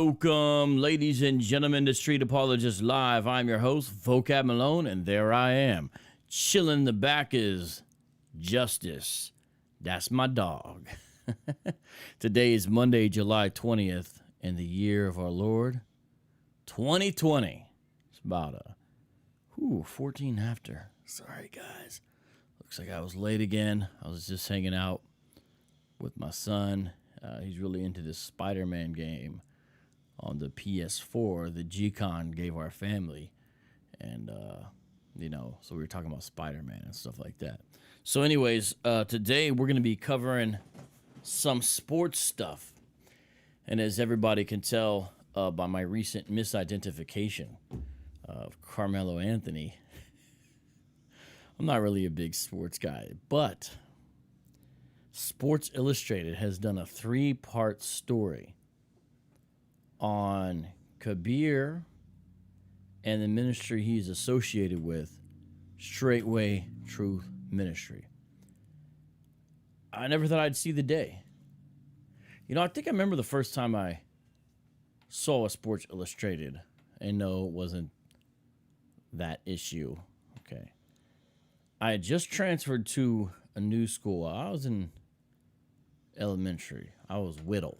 Welcome, ladies and gentlemen, to Street Apologist Live. I'm your host, Vocab Malone, and there I am. Chilling in the back is Justice. That's my dog. Today is Monday, July 20th, in the year of our Lord, 2020. It's about 14 after. Sorry, guys. Looks like I was late again. I was just hanging out with my son. He's really into this Spider-Man game on the PS4 that G-Con gave our family. And, so we were talking about Spider-Man and stuff like that. So anyways, today we're going to be covering some sports stuff. And as everybody can tell by my recent misidentification of Carmelo Anthony, I'm not really a big sports guy, but Sports Illustrated has done a 3-part story on Kabir and the ministry he's associated with, Straitway Truth Ministry. I never thought I'd see the day. I think I remember the first time I saw a Sports Illustrated, and no, it wasn't that issue. Okay. I had just transferred to a new school. I was in elementary. I was Whittle,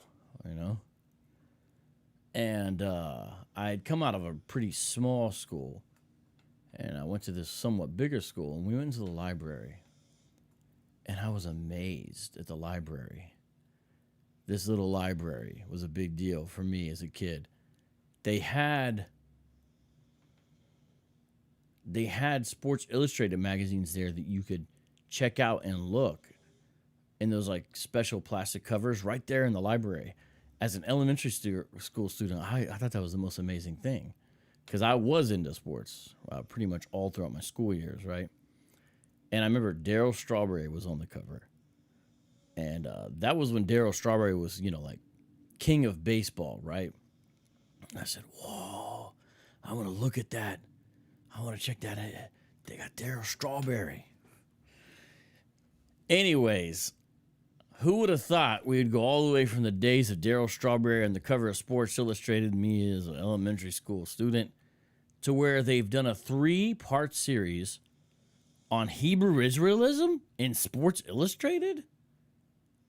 And I had come out of a pretty small school, and I went to this somewhat bigger school, and we went into the library, and I was amazed at the library. This little library was a big deal for me as a kid. They had Sports Illustrated magazines there that you could check out and look in those like special plastic covers right there in the library. As an elementary school student, I thought that was the most amazing thing because I was into sports pretty much all throughout my school years, right? And I remember Darryl Strawberry was on the cover. And that was when Darryl Strawberry was, like king of baseball, right? I said, whoa, I want to look at that. I want to check that out. They got Darryl Strawberry. Anyways, who would have thought we'd go all the way from the days of Darryl Strawberry on the cover of Sports Illustrated, me as an elementary school student, to where they've done a 3-part series on Hebrew Israelism in Sports Illustrated?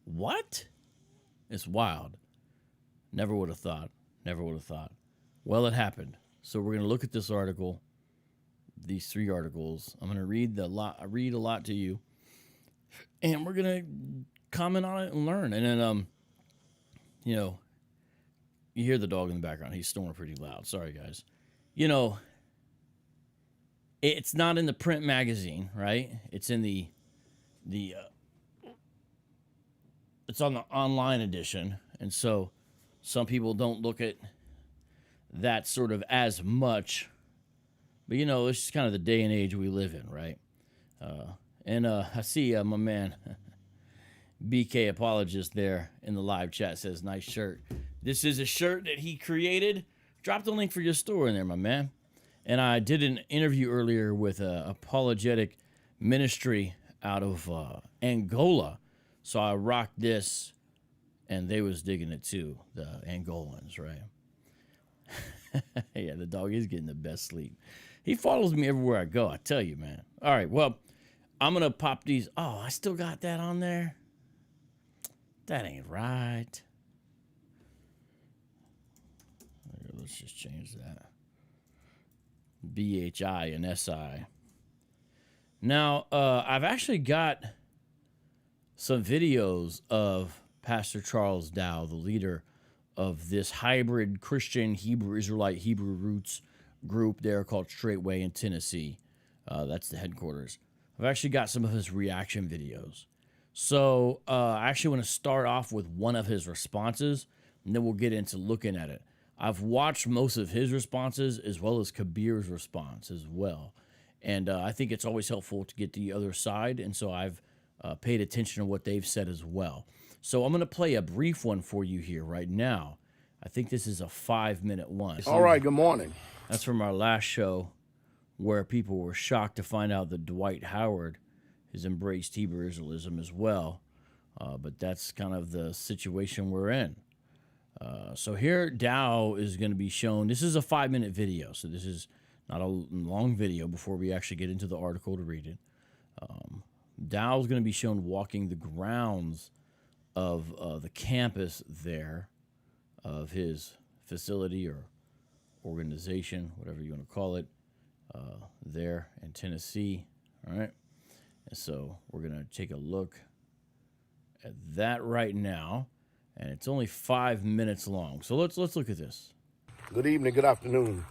What? It's wild. Never would have thought. Never would have thought. Well, it happened. So we're going to look at this article, these 3 articles. I'm going to read a lot to you, and we're going to comment on it and learn. And then, you hear the dog in the background. He's snoring pretty loud. Sorry, guys. It's not in the print magazine, right? It's in the it's on the online edition. And so some people don't look at that sort of as much. But, it's just kind of the day and age we live in, right? I see my man BK Apologist there in the live chat says, nice shirt. This is a shirt that he created. Drop the link for your store in there, my man. And I did an interview earlier with an apologetic ministry out of Angola. So I rocked this, and they was digging it too, the Angolans, right? Yeah, the dog is getting the best sleep. He follows me everywhere I go, I tell you, man. All right, well, I'm going to pop these. Oh, I still got that on there? That ain't right. Let's just change that. BHI and SI. Now, I've actually got some videos of Pastor Charles Dowell, the leader of this hybrid Christian Hebrew Israelite Hebrew roots group there called Straitway in Tennessee. That's the headquarters. I've actually got some of his reaction videos. So I actually want to start off with one of his responses, and then we'll get into looking at it. I've watched most of his responses as well as Kabir's response as well. And I think it's always helpful to get the other side, and so I've paid attention to what they've said as well. So I'm going to play a brief one for you here right now. I think this is a 5-minute one. All right, good morning. That's from our last show where people were shocked to find out that Dwight Howard has embraced Hebrew Israelism as well. But that's kind of the situation we're in. So here, Dowell is going to be shown. This is a 5-minute video, so this is not a long video before we actually get into the article to read it. Dowell's going to be shown walking the grounds of the campus there, of his facility or organization, whatever you want to call it, there in Tennessee. All right. And so we're going to take a look at that right now. And it's only 5 minutes long. So let's look at this. Good evening, good afternoon.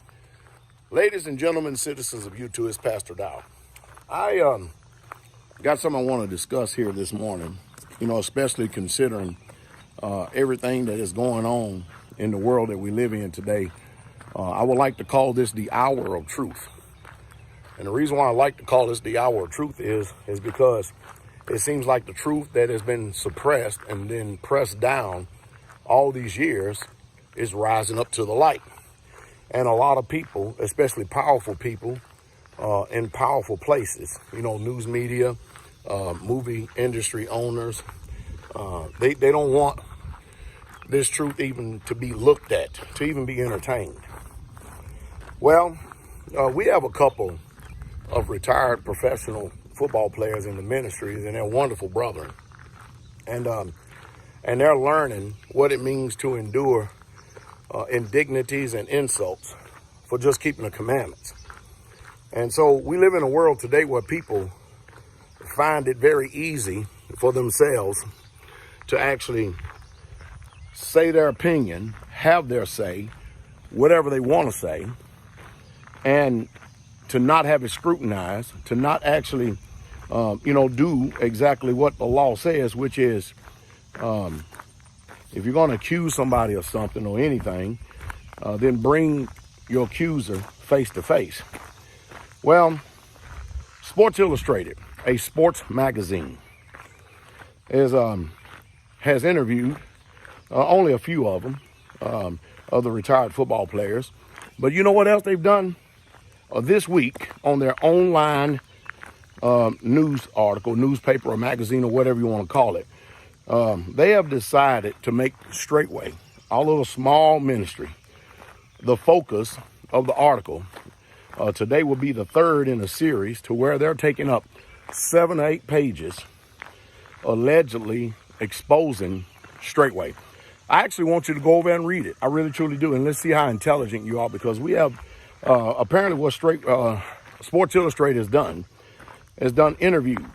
Ladies and gentlemen, citizens of U2, it's Pastor Dowell. I got something I want to discuss here this morning, especially considering everything that is going on in the world that we live in today. I would like to call this the hour of truth. And the reason why I like to call this the hour of truth is because it seems like the truth that has been suppressed and then pressed down all these years is rising up to the light. And a lot of people, especially powerful people in powerful places, news media, movie industry owners, they don't want this truth even to be looked at, to even be entertained. Well, we have a couple of retired professional football players in the ministries, and they're wonderful brethren. And they're learning what it means to endure indignities and insults for just keeping the commandments. And so we live in a world today where people find it very easy for themselves to actually say their opinion, have their say, whatever they want to say, and to not have it scrutinized, to not actually do exactly what the law says, which is if you're going to accuse somebody of something or anything, then bring your accuser face to face. Well, Sports Illustrated, a sports magazine, has interviewed only a few of them, of the retired football players. But you know what else they've done? This week on their online news article, newspaper or magazine or whatever you want to call it, they have decided to make Straitway, our little small ministry, the focus of the article. Today will be the third in a series to where they're taking up 7 or 8 pages allegedly exposing Straitway. I actually want you to go over and read it. I really truly do. And let's see how intelligent you are, because we have apparently what Sports Illustrated has done interviewed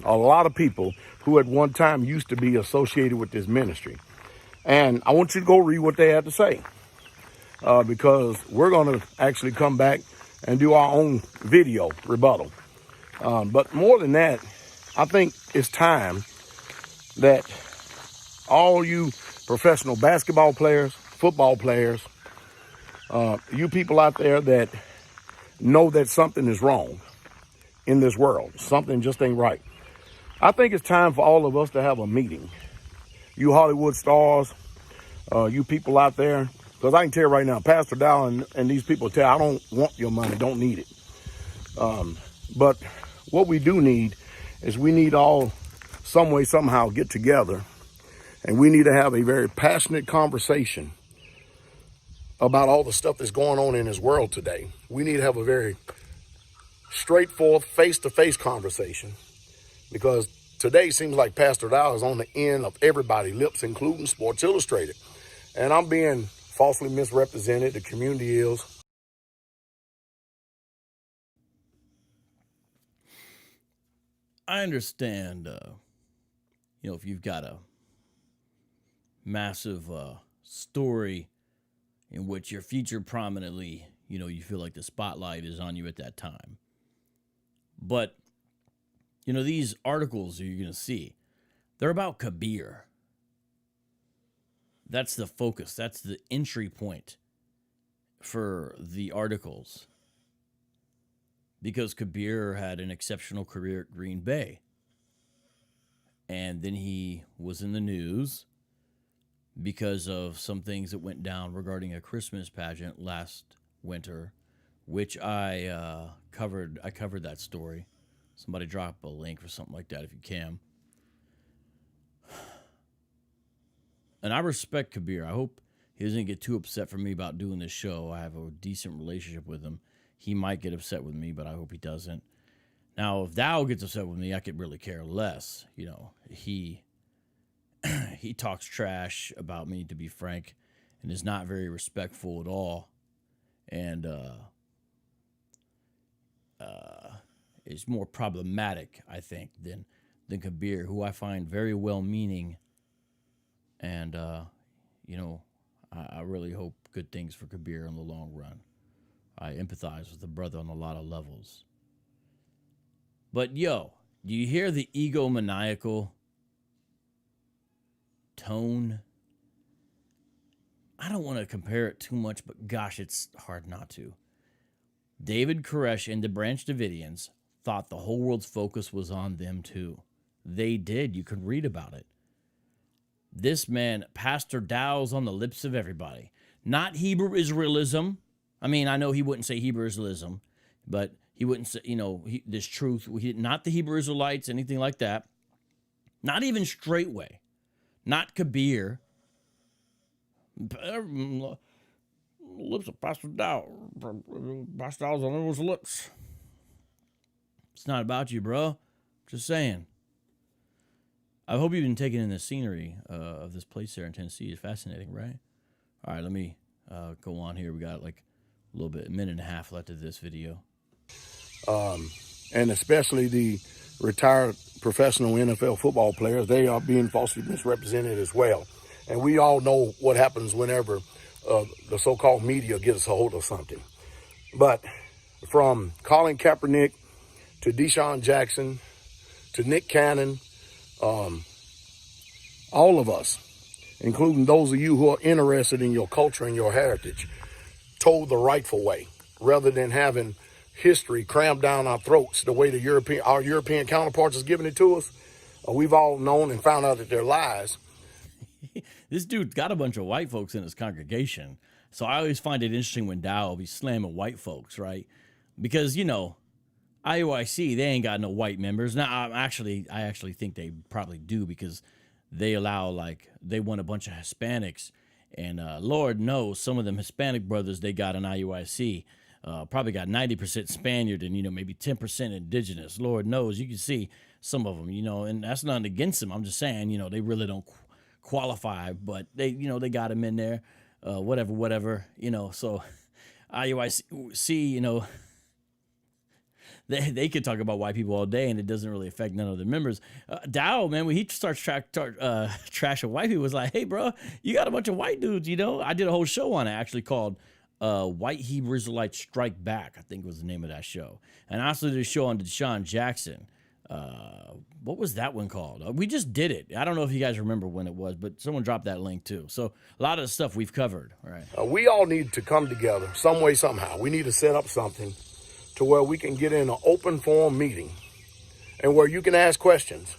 a lot of people who at one time used to be associated with this ministry. And I want you to go read what they had to say, because we're going to actually come back and do our own video rebuttal. But more than that, I think it's time that all you professional basketball players, football players, you people out there that know that something is wrong in this world, something just ain't right. I think it's time for all of us to have a meeting. You Hollywood stars, you people out there, because I can tell you right now, Pastor Dowell and these people tell, I don't want your money, don't need it. But what we do need is we need all some way, somehow get together, and we need to have a very passionate conversation about all the stuff that's going on in this world today. We need to have a very straightforward, face-to-face conversation, because today seems like Pastor Dowell is on the end of everybody's lips, including Sports Illustrated. And I'm being falsely misrepresented. The community is. I understand, if you've got a massive story in which you're featured prominently, you feel like the spotlight is on you at that time. But, these articles you're going to see, they're about Kabir. That's the focus. That's the entry point for the articles. Because Kabir had an exceptional career at Green Bay. And then he was in the news because of some things that went down regarding a Christmas pageant last winter, which I covered. I covered that story. Somebody drop a link or something like that if you can. And I respect Kabir. I hope he doesn't get too upset for me about doing this show. I have a decent relationship with him. He might get upset with me, but I hope he doesn't. Now, if Dowell gets upset with me, I could really care less. You know, he talks trash about me, to be frank, and is not very respectful at all. And is more problematic, I think, than Kabir, who I find very well-meaning. And, you know, I really hope good things for Kabir in the long run. I empathize with the brother on a lot of levels. But, yo, do you hear the egomaniacal tone? I don't want to compare it too much, but gosh, it's hard not to. David Koresh and the Branch Davidians thought the whole world's focus was on them too. They did. You could read about it. This man, Pastor Dowell's on the lips of everybody. Not Hebrew Israelism. I mean, I know he wouldn't say Hebrew Israelism, but he wouldn't say, you know, this truth. Not the Hebrew Israelites, anything like that. Not even Straitway. Not Kabir. Lips of Pastor Dowell. Pastor Dowell's on everyone's lips. It's not about you, bro. Just saying. I hope you've been taking in the scenery of this place there in Tennessee. It's fascinating, right? All right, let me go on here. We got like a little bit, a minute and a half left of this video. And especially the retired professional NFL football players, they are being falsely misrepresented as well. And we all know what happens whenever the so-called media gets a hold of something. But from Colin Kaepernick to Deshaun Jackson to Nick Cannon, all of us, including those of you who are interested in your culture and your heritage, told the rightful way, rather than having history crammed down our throats the way our European counterparts is giving it to us. We've all known and found out that they're lies. This dude's got a bunch of white folks in his congregation. So I always find it interesting when Dowell be slamming white folks, right? Because, you know, IUIC, they ain't got no white members. Now, I actually think they probably do, because they want a bunch of Hispanics. And Lord knows some of them Hispanic brothers they got in IUIC probably got 90% Spaniard and, you know, maybe 10% indigenous. Lord knows, you can see some of them, you know, and that's nothing against them. I'm just saying, you know, they really don't qualify, but they, you know, they got them in there, whatever, you know. So IUIC, you know, they could talk about white people all day, and it doesn't really affect none of the members. Dowell, man, when he starts trashing white people, was like, hey, bro, you got a bunch of white dudes, you know. I did a whole show on it, actually, called White Hebrew Israelites Strike Back, I think was the name of that show. And I also did a show on Deshaun Jackson. What was that one called? We just did it. I don't know if you guys remember when it was, but someone dropped that link too. So a lot of the stuff we've covered. All right. We all need to come together some way, somehow. We need to set up something to where we can get in an open forum meeting and where you can ask questions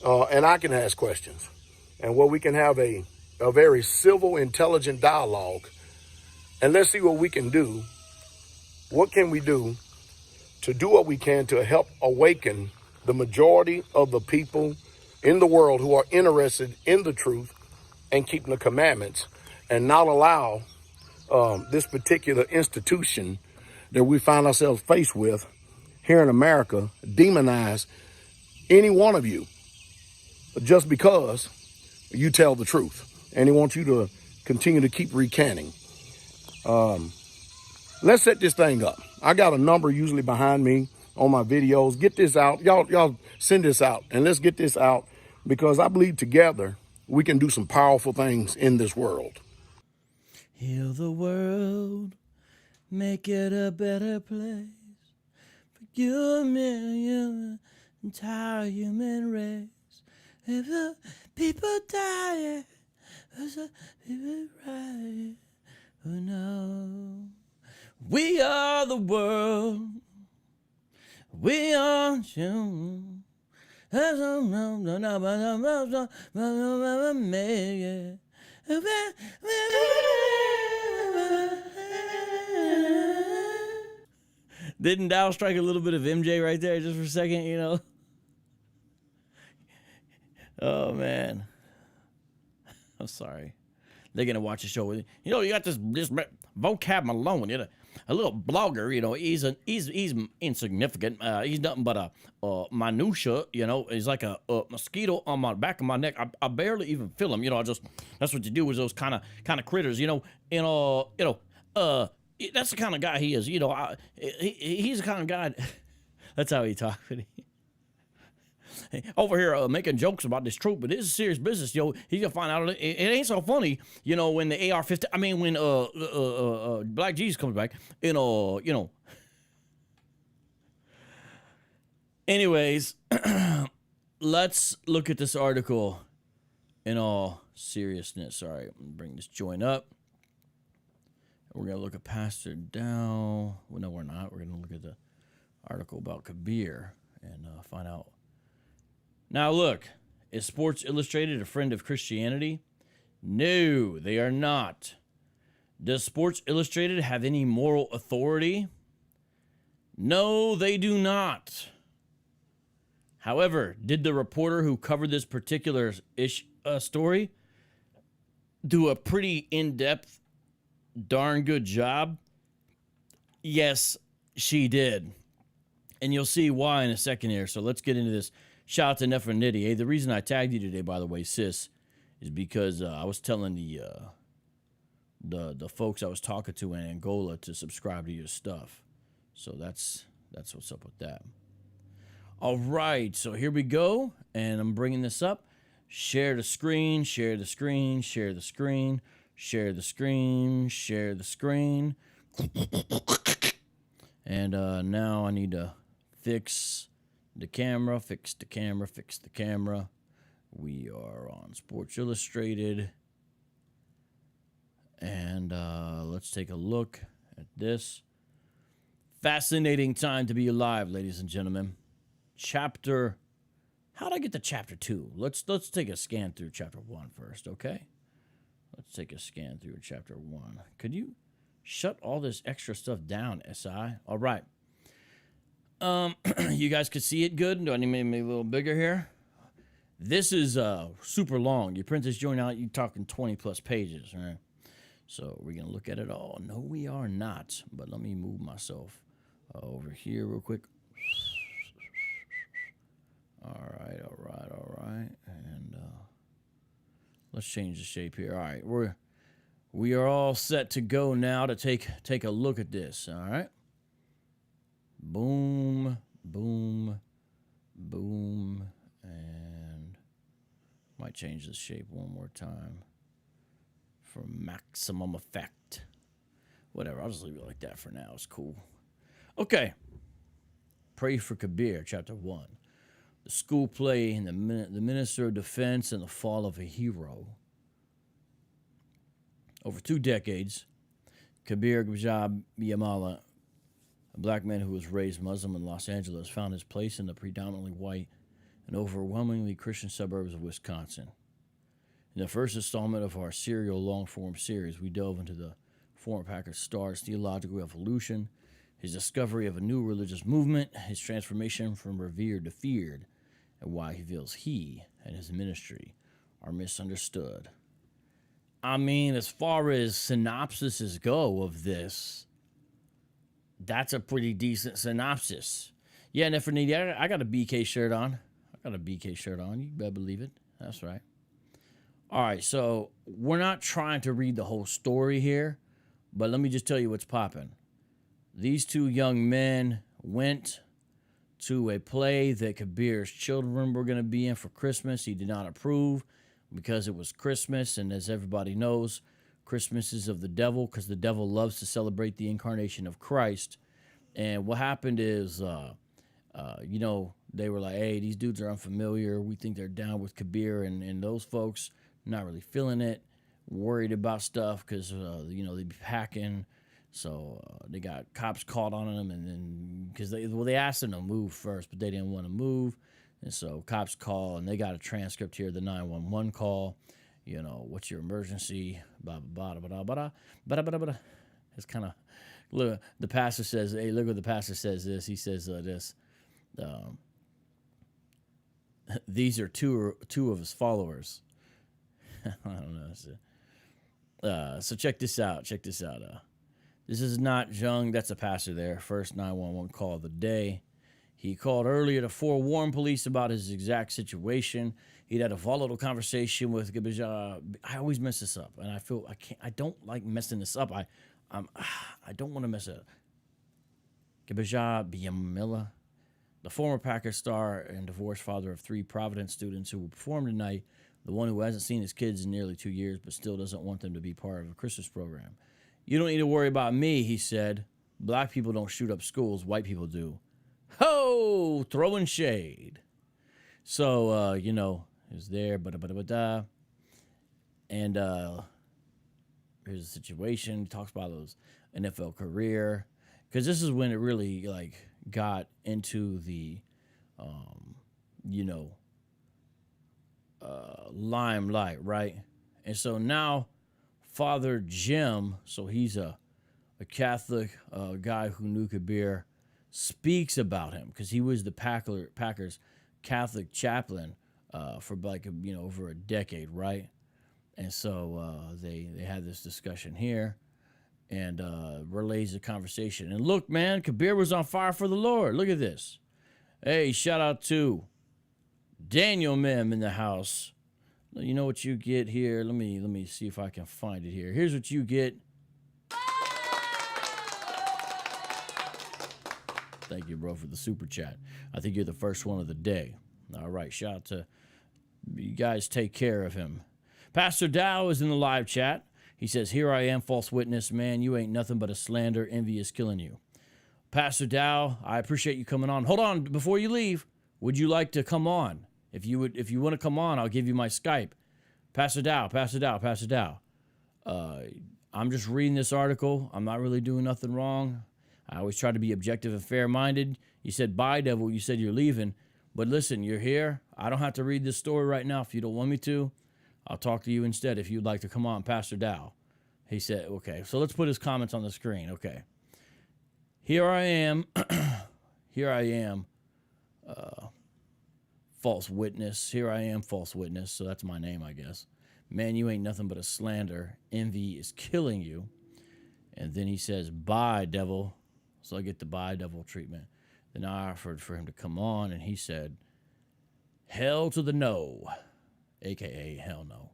and I can ask questions, and where we can have a very civil, intelligent dialogue. And let's see what we can do. What can we do to do what we can to help awaken the majority of the people in the world who are interested in the truth and keeping the commandments, and not allow this particular institution that we find ourselves faced with here in America demonize any one of you just because you tell the truth. And they want you to continue to keep recanting. Let's set this thing up. I got a number usually behind me on my videos. Get this out. Y'all send this out, and let's get this out, because I believe together we can do some powerful things in this world. Heal the world, make it a better place for you and me, the entire human race. If the people die, if the people riot, who knows? We are the world. We are you. Didn't Dowell strike a little bit of MJ right there just for a second, you know? Oh, man. I'm sorry. they're gonna watch the show. You know, you got this Vocab Malone, you know, a little blogger. You know, he's insignificant. He's nothing but a minutia. You know, he's like a mosquito on my back of my neck. I barely even feel him. You know, that's what you do with those kind of critters. You know, that's the kind of guy he is. You know, he's the kind of guy. That's how he talks. Over here making jokes about this troop, but this is serious business, yo. He's gonna find out it ain't so funny, you know, when the AR-15. I mean, when Black Jesus comes back, you know. Anyways, let's look at this article in all seriousness. All right, I'm gonna bring this joint up. We're gonna look at Pastor Dowell. Well, no, we're not. We're gonna look at the article about Kabir and find out. Now look, is Sports Illustrated a friend of Christianity? No, they are not. Does Sports Illustrated have any moral authority? No, they do not. However, did the reporter who covered this particular story do a pretty in-depth, darn good job? Yes, she did. And you'll see why in a second here. So let's get into this. Shout out to Nefertiti. Hey, the reason I tagged you today, by the way, sis, is because I was telling the folks I was talking to in Angola to subscribe to your stuff. So that's what's up with that. All right, so here we go, and I'm bringing this up. Share the screen, share the screen, share the screen, share the screen, share the screen. And now I need to fix the camera, fix the camera, fix the camera. We are on Sports Illustrated. And let's take a look at this. Fascinating time to be alive, ladies and gentlemen. Chapter, how'd I get to chapter 2? Let's take a scan through chapter 1 first, okay? Let's take a scan through chapter 1. Could you shut all this extra stuff down, SI? All right. You guys could see it good. Do I need to make it a little bigger here? This is super long. You print this joint out, you're talking 20 plus pages, right? So we're going to look at it all. No, we are not. But let me move myself over here real quick. All right. And let's change the shape here. All right, we are all set to go now to take a look at this. All right. Boom, boom, boom, and might change the shape one more time for maximum effect. Whatever, I'll just leave it like that for now. It's cool. Okay. Pray for Kabir, chapter 1. The school play and the Minister of Defense and the fall of a hero. Over 2 decades, Kabir Biamila, a black man who was raised Muslim in Los Angeles, found his place in the predominantly white and overwhelmingly Christian suburbs of Wisconsin. In the first installment of our serial long-form series, we delve into the former Packer star's theological evolution, his discovery of a new religious movement, his transformation from revered to feared, and why he feels he and his ministry are misunderstood. I mean, as far as synopsises go of this, that's a pretty decent synopsis. Yeah, Nefertiti, I got a BK shirt on. You better believe it. That's right. All right, so we're not trying to read the whole story here, but let me just tell you what's popping. These 2 young men went to a play that Kabir's children were going to be in for Christmas. He did not approve because it was Christmas, and as everybody knows, Christmas is of the devil because the devil loves to celebrate the incarnation of Christ. And what happened is, they were like, hey, these dudes are unfamiliar. We think they're down with Kabir, and those folks not really feeling it, worried about stuff because, they'd be packing. So they got cops called on them, and then because they asked them to move first, but they didn't want to move, and so cops call, and they got a transcript here, the 911 call. You know, what's your emergency? Blah blah blah blah blah blah blah blah. It's kind of look. The pastor says, "Hey, look what the pastor says." This he says this. These are two of his followers. I don't know. So check this out. This is not Jung. That's a pastor there. First 911 call of the day. He called earlier to forewarn police about his exact situation. He'd had a volatile conversation with Kabir. I always mess this up, and I don't like messing this up. I don't want to mess it up. Kabir Biamila, the former Packers star and divorced father of 3 Providence students who will perform tonight, the one who hasn't seen his kids in nearly 2 years but still doesn't want them to be part of a Christmas program. You don't need to worry about me, he said. Black people don't shoot up schools, white people do. Ho! Throwing shade. So, it was there, and here's the situation. He talks about his NFL career, because this is when it really, got into the, limelight, right? And so now Father Jim, so he's a Catholic guy who knew Kabir, speaks about him because he was the Packers Catholic chaplain for over a decade, right? And so they had this discussion here and relays the conversation. And look, man, Kabir was on fire for the Lord. Look at this. Hey, shout out to Daniel Mem in the house. You know what you get here? Let me see if I can find it here. Here's what you get. Thank you, bro, for the super chat. I think you're the first one of the day. All right, shout out to you guys. Take care of him. Pastor Dowell is in the live chat. He says, "Here I am, false witness. Man, you ain't nothing but a slander. Envy is killing you." Pastor Dowell, I appreciate you coming on. Hold on, before you leave, would you like to come on? If you want to come on, I'll give you my Skype. Pastor Dowell. I'm just reading this article. I'm not really doing nothing wrong. I always try to be objective and fair-minded. You said, bye, devil. You said you're leaving. But listen, you're here. I don't have to read this story right now if you don't want me to. I'll talk to you instead if you'd like to come on, Pastor Dowell. He said, okay. So let's put his comments on the screen. Okay. Here I am. False witness. Here I am, false witness. So that's my name, I guess. Man, you ain't nothing but a slander. Envy is killing you. And then he says, bye, devil. So I get the bye, devil treatment. Then I offered for him to come on, and he said, hell to the no, a.k.a. hell no.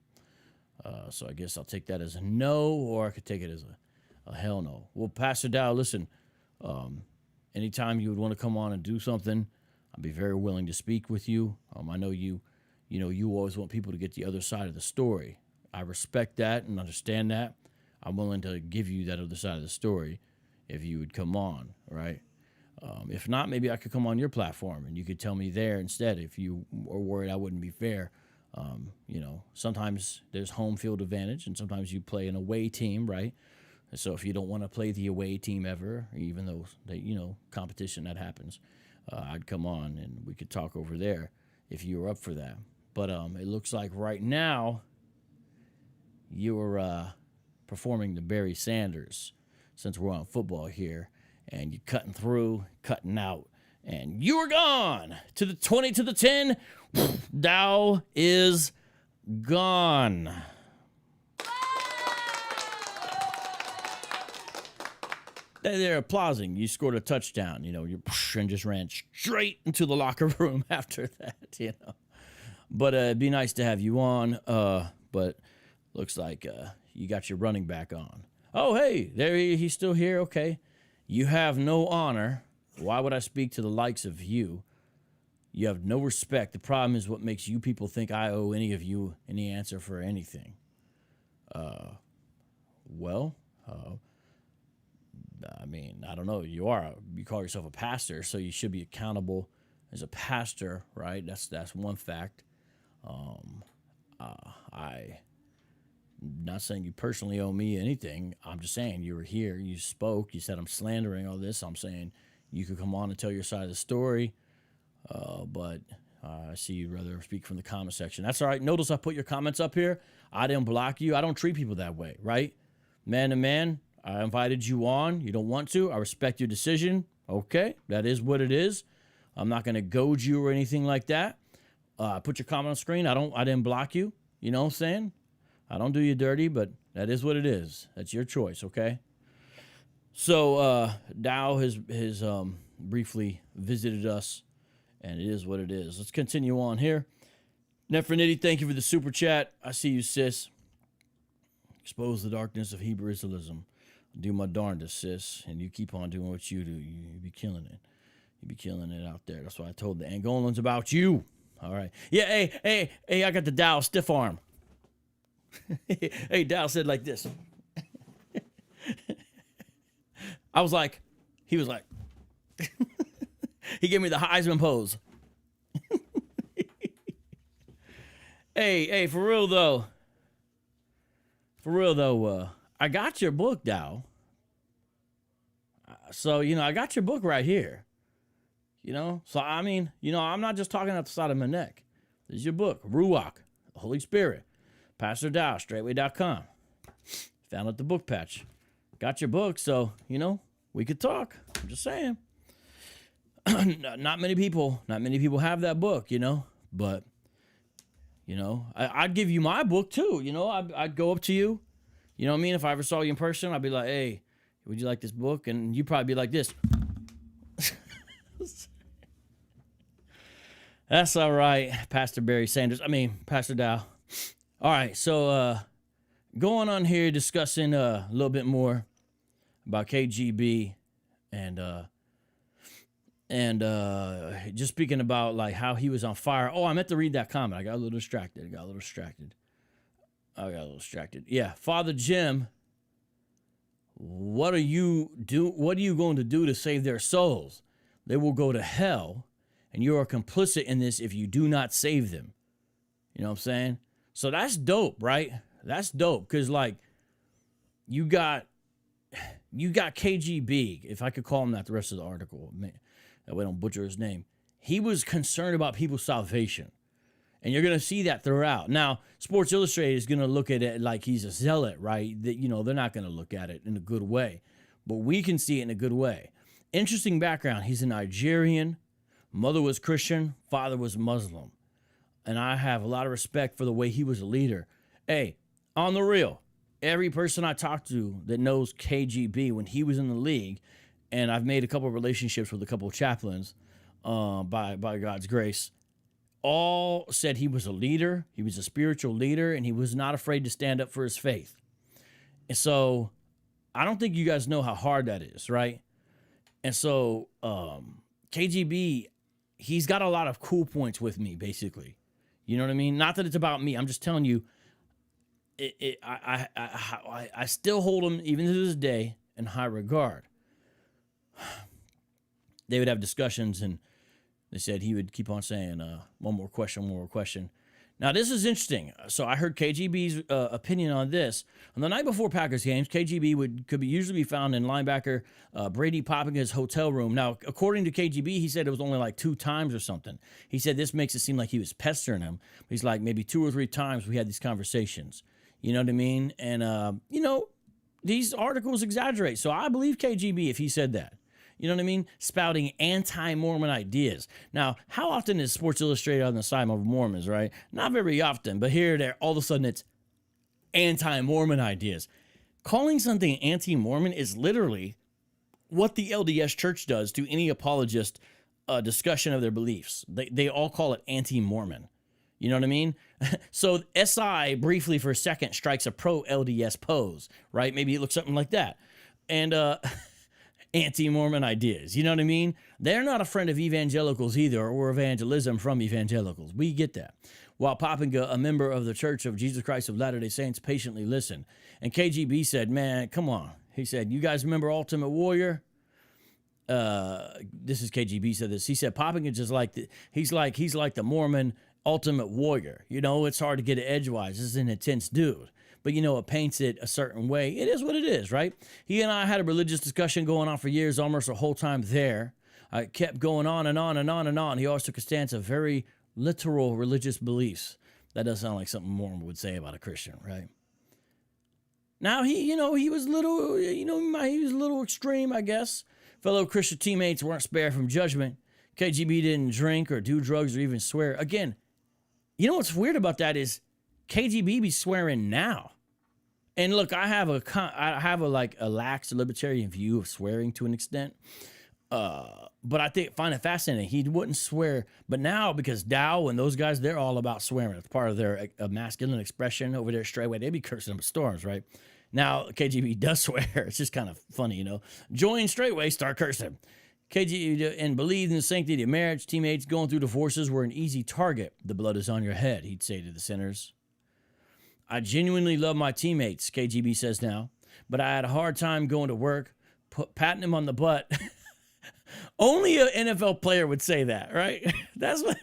So I guess I'll take that as a no, or I could take it as a hell no. Well, Pastor Dowell, listen, anytime you would want to come on and do something, I'd be very willing to speak with you. I know you always want people to get the other side of the story. I respect that and understand that. I'm willing to give you that other side of the story if you would come on, right? If not, maybe I could come on your platform and you could tell me there instead if you are worried I wouldn't be fair. Sometimes there's home field advantage and sometimes you play an away team, right? So if you don't want to play the away team ever, even though, competition that happens, I'd come on and we could talk over there if you were up for that. But it looks like right now you're performing the Barry Sanders, since we're on football here, and you're cutting through, cutting out, and you are gone to the 20 to the 10. Dowell is gone. They're applauding. You scored a touchdown, and just ran straight into the locker room after that, But it'd be nice to have you on, but looks like you got your running back on. Oh, hey, he's still here. Okay. You have no honor. Why would I speak to the likes of you? You have no respect. The problem is what makes you people think I owe any of you any answer for anything. I don't know. You call yourself a pastor, so you should be accountable as a pastor, right? That's one fact. I'm not saying you personally owe me anything. I'm just saying you were here, you spoke, you said I'm slandering all this. I'm saying you could come on and tell your side of the story, but I see you'd rather speak from the comment section. That's all right. Notice I put your comments up here. I didn't block you. I don't treat people that way, right? Man to man, I invited you on. You don't want to. I respect your decision. Okay, that is what it is. I'm not going to goad you or anything like that. Put your comment on the screen. I didn't block you. You know what I'm saying? I don't do you dirty, but that is what it is. That's your choice, okay? So Dowell has briefly visited us, and it is what it is. Let's continue on here. Nephronity, thank you for the super chat. I see you, sis. Expose the darkness of Hebrew Israelism. Do my darndest, sis, and you keep on doing what you do. You be killing it. You be killing it out there. That's why I told the Angolans about you. All right. Yeah, hey, I got the Dowell stiff arm. Hey, Dowell said like this. I was like, he was like, he gave me the Heisman pose. Hey, for real though, I got your book, Dowell. So, I got your book right here. So I mean, I'm not just talking out the side of my neck. This is your book, Ruach, the Holy Spirit. Pastor Dowell, Straitway.com. Found at the book patch. Got your book, so, we could talk. I'm just saying. Not many people have that book, but, I'd give you my book too, I'd go up to you, you know what I mean? If I ever saw you in person, I'd be like, hey, would you like this book? And you'd probably be like this. That's all right, Pastor Pastor Dowell. All right, so going on here discussing a little bit more about KGB and just speaking about like how he was on fire. Oh, I meant to read that comment. I got a little distracted. Yeah, Father Jim, what are you going to do to save their souls? They will go to hell, and you are complicit in this if you do not save them. You know what I'm saying? So that's dope, right? That's dope because like you got KGB, if I could call him that the rest of the article, that way I don't butcher his name. He was concerned about people's salvation. And you're going to see that throughout. Now, Sports Illustrated is going to look at it like he's a zealot, right? That, they're not going to look at it in a good way. But we can see it in a good way. Interesting background. He's a Nigerian. Mother was Christian. Father was Muslim. And I have a lot of respect for the way he was a leader. Hey, on the real, every person I talk to that knows KGB when he was in the league, and I've made a couple of relationships with a couple of chaplains by God's grace, all said he was a leader, he was a spiritual leader, and he was not afraid to stand up for his faith. And so I don't think you guys know how hard that is, right? And so KGB, he's got a lot of cool points with me, basically. You know what I mean? Not that it's about me. I'm just telling you, I still hold him, even to this day, in high regard. They would have discussions, and they said he would keep on saying, one more question. Now, this is interesting. So I heard KGB's opinion on this. On the night before Packers games, KGB could usually be found in linebacker Brady Poppinga's hotel room. Now, according to KGB, he said it was only like 2 times or something. He said this makes it seem like he was pestering him. He's like, maybe 2 or 3 times we had these conversations. You know what I mean? And, these articles exaggerate. So I believe KGB if he said that. You know what I mean? Spouting anti-Mormon ideas. Now, how often is Sports Illustrated on the side of Mormons, right? Not very often, but here, there, all of a sudden it's anti-Mormon ideas. Calling something anti-Mormon is literally what the LDS Church does to any apologist discussion of their beliefs. They all call it anti-Mormon. You know what I mean? So SI, briefly for a second, strikes a pro-LDS pose, right? Maybe it looks something like that. And anti-Mormon ideas. You know what I mean? They're not a friend of evangelicals either, or evangelism from evangelicals. We get that. While Poppinga, a member of the Church of Jesus Christ of Latter-day Saints, patiently listened. And KGB said, man, come on. He said, you guys remember Ultimate Warrior? This is KGB said this. He said, Poppinga just like, he's like the Mormon Ultimate Warrior. It's hard to get it edgewise. This is an intense dude. But, it paints it a certain way. It is what it is, right? He and I had a religious discussion going on for years, almost the whole time there. I kept going on and on and on and on. He always took a stance of very literal religious beliefs. That does sound like something Mormon would say about a Christian, right? Now, he was he was a little extreme, I guess. Fellow Christian teammates weren't spared from judgment. KGB didn't drink or do drugs or even swear. Again, what's weird about that is KGB be swearing now. And look, I have a lax libertarian view of swearing to an extent. But I find it fascinating. He wouldn't swear, but now because Dowell and those guys, they're all about swearing. It's part of their masculine expression over there. Straitway, they be cursing up storms, right? Now KGB does swear. It's just kind of funny, you know. Join Straitway, start cursing. KGB and believed in the sanctity of marriage. Teammates going through divorces were an easy target. The blood is on your head, he'd say to the sinners. I genuinely love my teammates, KGB says now, but I had a hard time going to work, patting them on the butt. Only an NFL player would say that, right? That's what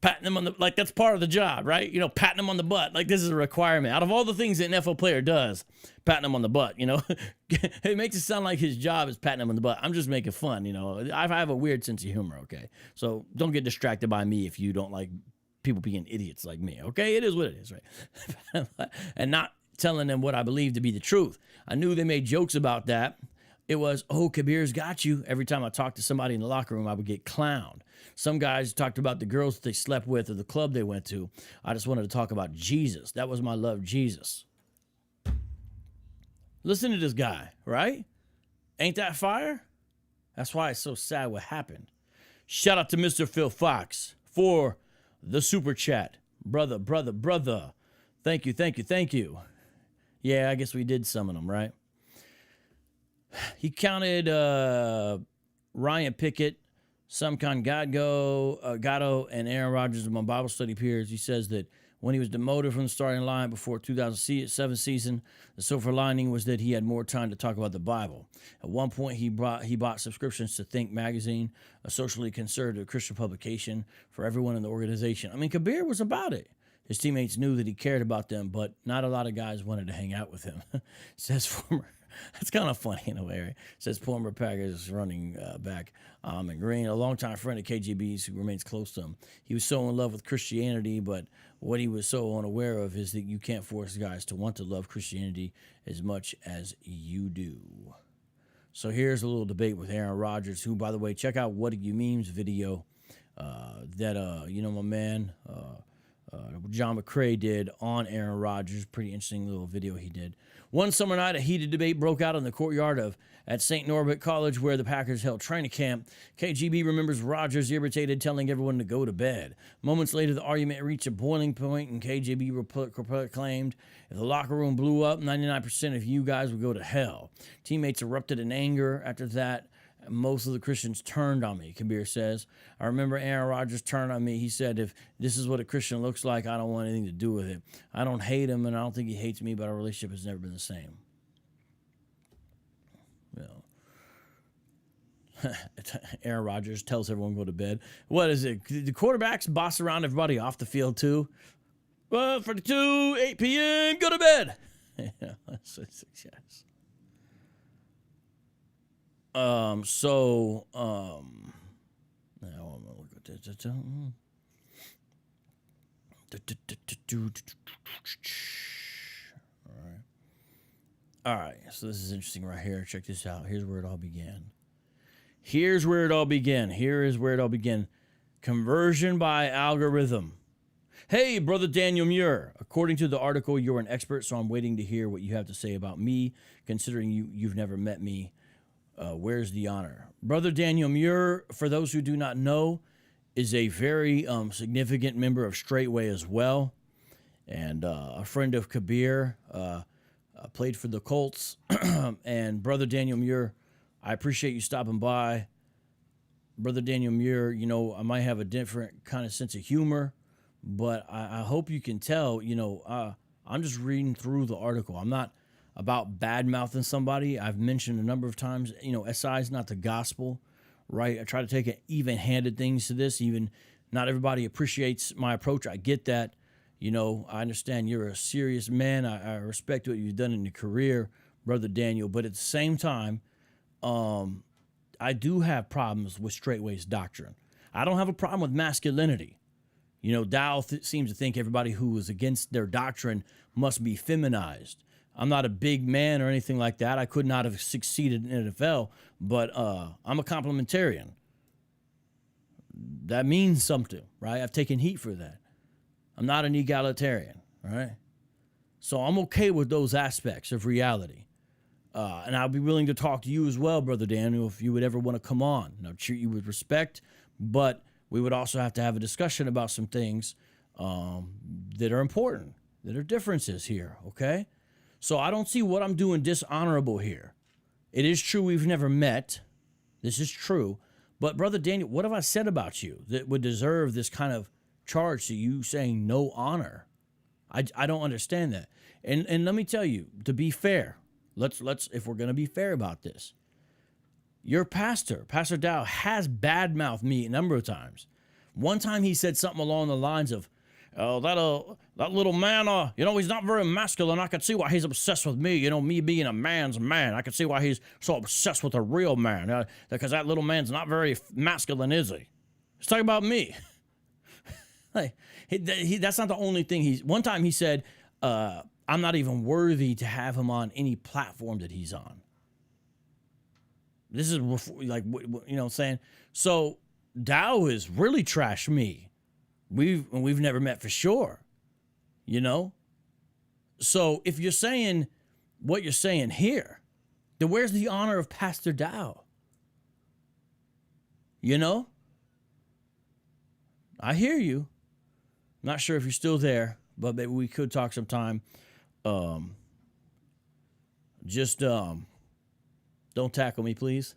patting them on the, like, that's part of the job, right? You know, patting them on the butt, like this is a requirement. Out of all the things that an NFL player does, patting them on the butt, you know, it makes it sound like his job is patting them on the butt. I'm just making fun, you know. I have a weird sense of humor, okay? So don't get distracted by me if you don't like people being idiots like me, okay? It is what it is, right? And not telling them what I believe to be the truth. I knew they made jokes about that. It was, oh, Kabir's got you. Every time I talked to somebody in the locker room, I would get clowned. Some guys talked about the girls they slept with or the club they went to. I just wanted to talk about Jesus. That was my love, Jesus. Listen to this guy, right? Ain't that fire? That's why it's so sad what happened. Shout out to Mr. Phil Fox for the super chat. Brother. Thank you. Yeah, I guess we did summon them, right? He counted Ryan Pickett, Samkan Gatto, and Aaron Rodgers among Bible study peers. He says that when he was demoted from the starting line before 2007 season, the silver lining was that he had more time to talk about the Bible. At one point, he bought subscriptions to Think magazine, a socially conservative Christian publication for everyone in the organization. I mean, Kabir was about it. His teammates knew that he cared about them, but not a lot of guys wanted to hang out with him. Says former. That's kind of funny in a way, right? Says former Packers running back and Green, a longtime friend of KGB's who remains close to him. He was so in love with Christianity, but what he was so unaware of is that you can't force guys to want to love Christianity as much as you do. So here's a little debate with Aaron Rodgers, who, by the way, check out What Do You Meme's video that, my man, John McCrae did on Aaron Rodgers. Pretty interesting little video he did. One summer night, a heated debate broke out in the courtyard at St. Norbert College, where the Packers held training camp. KGB remembers Rodgers irritated, telling everyone to go to bed. Moments later, the argument reached a boiling point, and KGB proclaimed, if the locker room blew up, 99% of you guys would go to hell. Teammates erupted in anger after that. Most of the Christians turned on me, Kabir says. I remember Aaron Rodgers turned on me. He said, if this is what a Christian looks like, I don't want anything to do with it. I don't hate him, and I don't think he hates me, but our relationship has never been the same. Aaron Rodgers tells everyone to go to bed. What is it? The quarterbacks boss around everybody off the field, too? Well, 42, 8 p.m., go to bed. Yes. Now I'm gonna look at this. All right. So this is interesting right here. Check this out. Here's where it all began. Here is where it all began. Conversion by algorithm. Hey, Brother Daniel Muir. According to the article, you're an expert, so I'm waiting to hear what you have to say about me, considering you've never met me. Where's the honor? Brother Daniel Muir, for those who do not know, is a very significant member of Straitway as well, and a friend of Kabir, played for the Colts. And Brother Daniel Muir, I appreciate you stopping by. Brother Daniel Muir, I might have a different kind of sense of humor, but I hope you can tell, I'm just reading through the article. I'm not about bad-mouthing somebody. I've mentioned a number of times, SI is not the gospel, right? I try to take an even-handed things to this. Even not everybody appreciates my approach. I get that. I understand you're a serious man. I respect what you've done in your career, Brother Daniel. But at the same time, I do have problems with Straitway's doctrine. I don't have a problem with masculinity. Dowell seems to think everybody who is against their doctrine must be feminized. I'm not a big man or anything like that. I could not have succeeded in NFL, but I'm a complementarian. That means something, right? I've taken heat for that. I'm not an egalitarian, all right? So I'm okay with those aspects of reality. And I'll be willing to talk to you as well, Brother Daniel, if you would ever want to come on. I'll treat you with respect, but we would also have to have a discussion about some things that are important, that are differences here, okay? So I don't see what I'm doing dishonorable here. It is true we've never met. This is true. But, Brother Daniel, what have I said about you that would deserve this kind of charge to you saying no honor? I don't understand that. And let me tell you, to be fair, let's if we're going to be fair about this, your pastor, Pastor Dowell, has badmouthed me a number of times. One time he said something along the lines of, that little man, he's not very masculine. I could see why he's obsessed with me. Me being a man's man. I could see why he's so obsessed with a real man. Because that little man's not very masculine, is he? He's talking about me. That's not the only thing one time he said, I'm not even worthy to have him on any platform that he's on. This is like, what I'm saying? So Dowell has really trashed me. We've never met for sure, So if you're saying what you're saying here, then where's the honor of Pastor Dowell? I hear you. Not sure if you're still there, but maybe we could talk sometime. Just don't tackle me, please.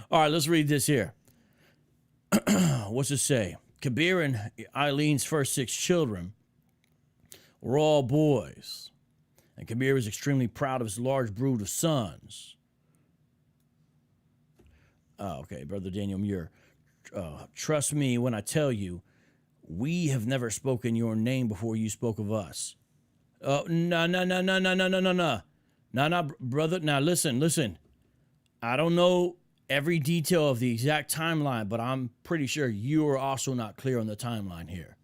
All right, let's read this here. What's it say? Kabir and Eileen's first 6 children were all boys, and Kabir was extremely proud of his large brood of sons. Okay, Brother Daniel Muir. Trust me when I tell you, we have never spoken your name before you spoke of us. No, brother. Now, listen. I don't know every detail of the exact timeline, but I'm pretty sure you are also not clear on the timeline here.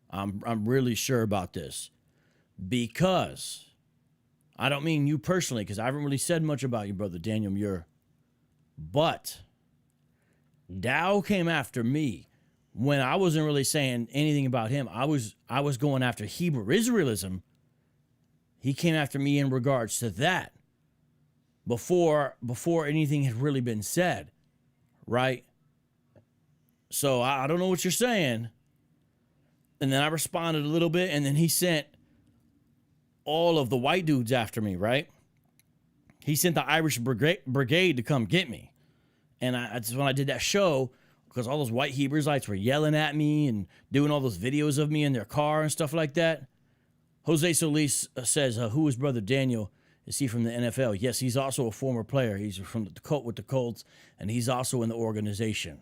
I'm really sure about this. Because, I don't mean you personally, because I haven't really said much about you, Brother Daniel Muir. But Dowell came after me when I wasn't really saying anything about him. I was going after Hebrew Israelism. He came after me in regards to that before anything had really been said, right? So I don't know what you're saying. And then I responded a little bit, and then he sent all of the white dudes after me, right? He sent the Irish brigade to come get me. And that's when I did that show, because all those white Hebrewites were yelling at me and doing all those videos of me in their car and stuff like that. Jose Solis says, who is Brother Daniel? Is he from the NFL? Yes, he's also a former player. He's from with the Colts, and he's also in the organization.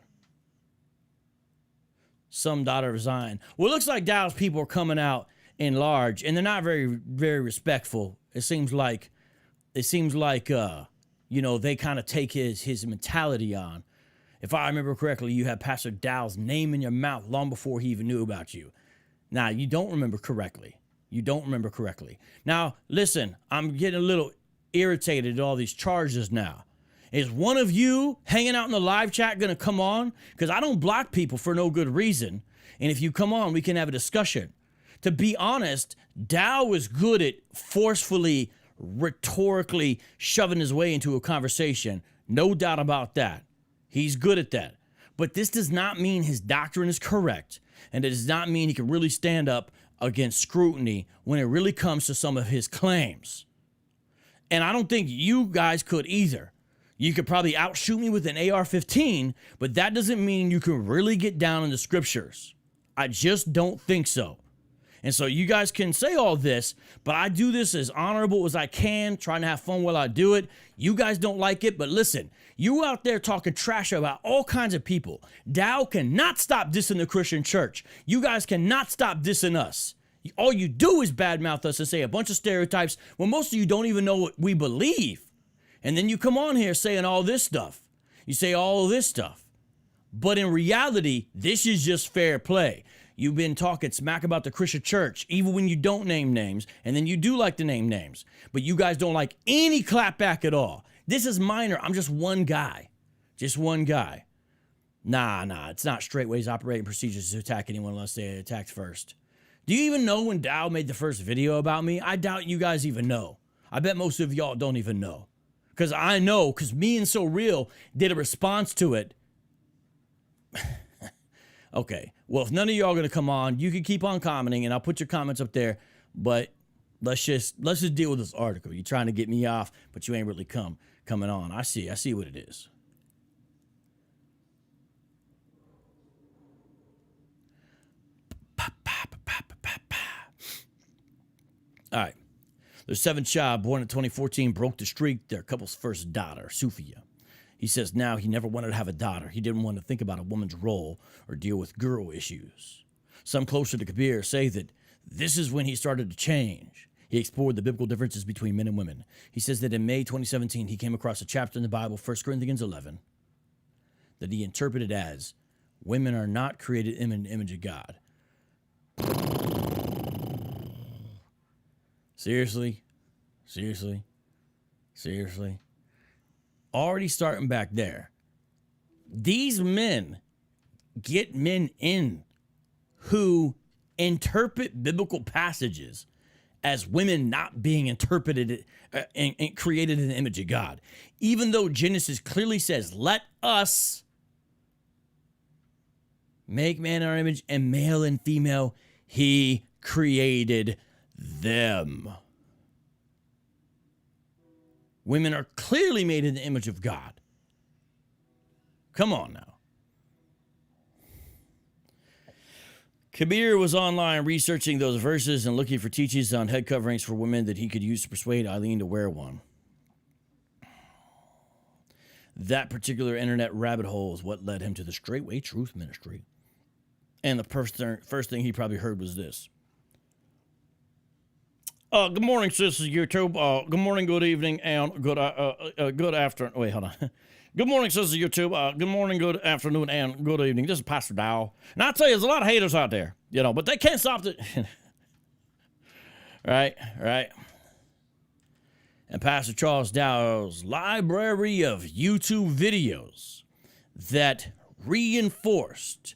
Some daughter of Zion. Well, it looks like Dowell's people are coming out in large, and they're not very, very respectful. It seems like they kind of take his mentality on. If I remember correctly, you had Pastor Dowell's name in your mouth long before he even knew about you. Now, you don't remember correctly. Now, listen, I'm getting a little irritated at all these charges now. Is one of you hanging out in the live chat going to come on? Because I don't block people for no good reason. And if you come on, we can have a discussion. To be honest, Dowell was good at forcefully, rhetorically shoving his way into a conversation. No doubt about that. He's good at that. But this does not mean his doctrine is correct. And it does not mean he can really stand up against scrutiny when it really comes to some of his claims. And I don't think you guys could either. You could probably outshoot me with an AR-15, but that doesn't mean you can really get down in the scriptures. I just don't think so. And so you guys can say all this, but I do this as honorable as I can, trying to have fun while I do it. You guys don't like it, but listen, you out there talking trash about all kinds of people. Dowell cannot stop dissing the Christian church. You guys cannot stop dissing us. All you do is badmouth us and say a bunch of stereotypes when most of you don't even know what we believe. And then you come on here saying all this stuff. You say all this stuff. But in reality, this is just fair play. You've been talking smack about the Christian church, even when you don't name names, and then you do like to name names. But you guys don't like any clapback at all. This is minor. I'm just one guy. Nah, it's not Straitway's operating procedures to attack anyone unless they attacked first. Do you even know when Dowell made the first video about me? I doubt you guys even know. I bet most of y'all don't even know. Because I know, because me and So Real did a response to it. Okay, well, if none of y'all are going to come on, you can keep on commenting, and I'll put your comments up there, but let's just deal with this article. You're trying to get me off, but you ain't really coming on. I see what it is. All right. Their seventh child, born in 2014, broke the streak. Their couple's first daughter, Sufia. He says now he never wanted to have a daughter. He didn't want to think about a woman's role or deal with girl issues. Some closer to Kabir say that this is when he started to change. He explored the biblical differences between men and women. He says that in May 2017, he came across a chapter in the Bible, 1 Corinthians 11, that he interpreted as, women are not created in the image of God. Seriously? Already starting back there. These men get men in who interpret biblical passages as women not being interpreted and created in the image of God. Even though Genesis clearly says, let us make man in our image, and male and female, he created them. Women are clearly made in the image of God. Come on now. Kabir was online researching those verses and looking for teachings on head coverings for women that he could use to persuade Eileen to wear one. That particular internet rabbit hole is what led him to the Straitway Truth Ministry. And the first thing he probably heard was this. Good morning, sisters YouTube. Good morning, good evening, and good afternoon. Wait, hold on. Good morning, sisters YouTube. Good morning, good afternoon, and good evening. This is Pastor Dowell. And I'll tell you, there's a lot of haters out there, but they can't stop it. Right. And Pastor Charles Dowell's library of YouTube videos that reinforced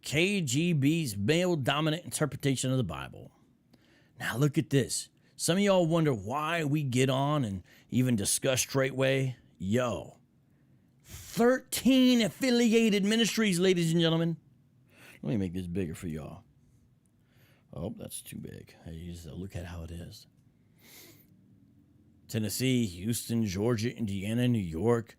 KGB's male-dominant interpretation of the Bible. Now look at this. Some of y'all wonder why we get on and even discuss Straitway. 13 affiliated ministries, ladies and gentlemen. Let me make this bigger for y'all. Oh, that's too big. Hey, just look at how it is. Tennessee, Houston, Georgia, Indiana, New York.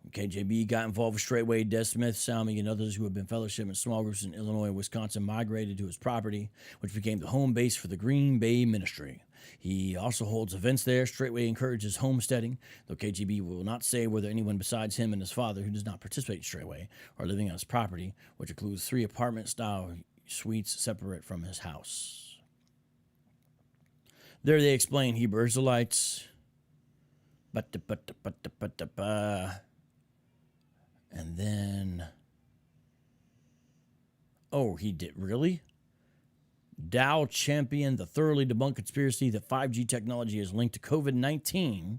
KJB got involved with Straitway, Des Smith, Salmi, and others who have been fellowship in small groups in Illinois and Wisconsin migrated to his property, which became the home base for the Green Bay Ministry. He also holds events there. Straitway encourages homesteading, though KGB will not say whether anyone besides him and his father, who does not participate in Straitway, are living on his property, which includes 3 apartment-style suites separate from his house. There they explain Hebrew Israelites. And then, he did, really? Dowell championed the thoroughly debunked conspiracy that 5G technology is linked to COVID-19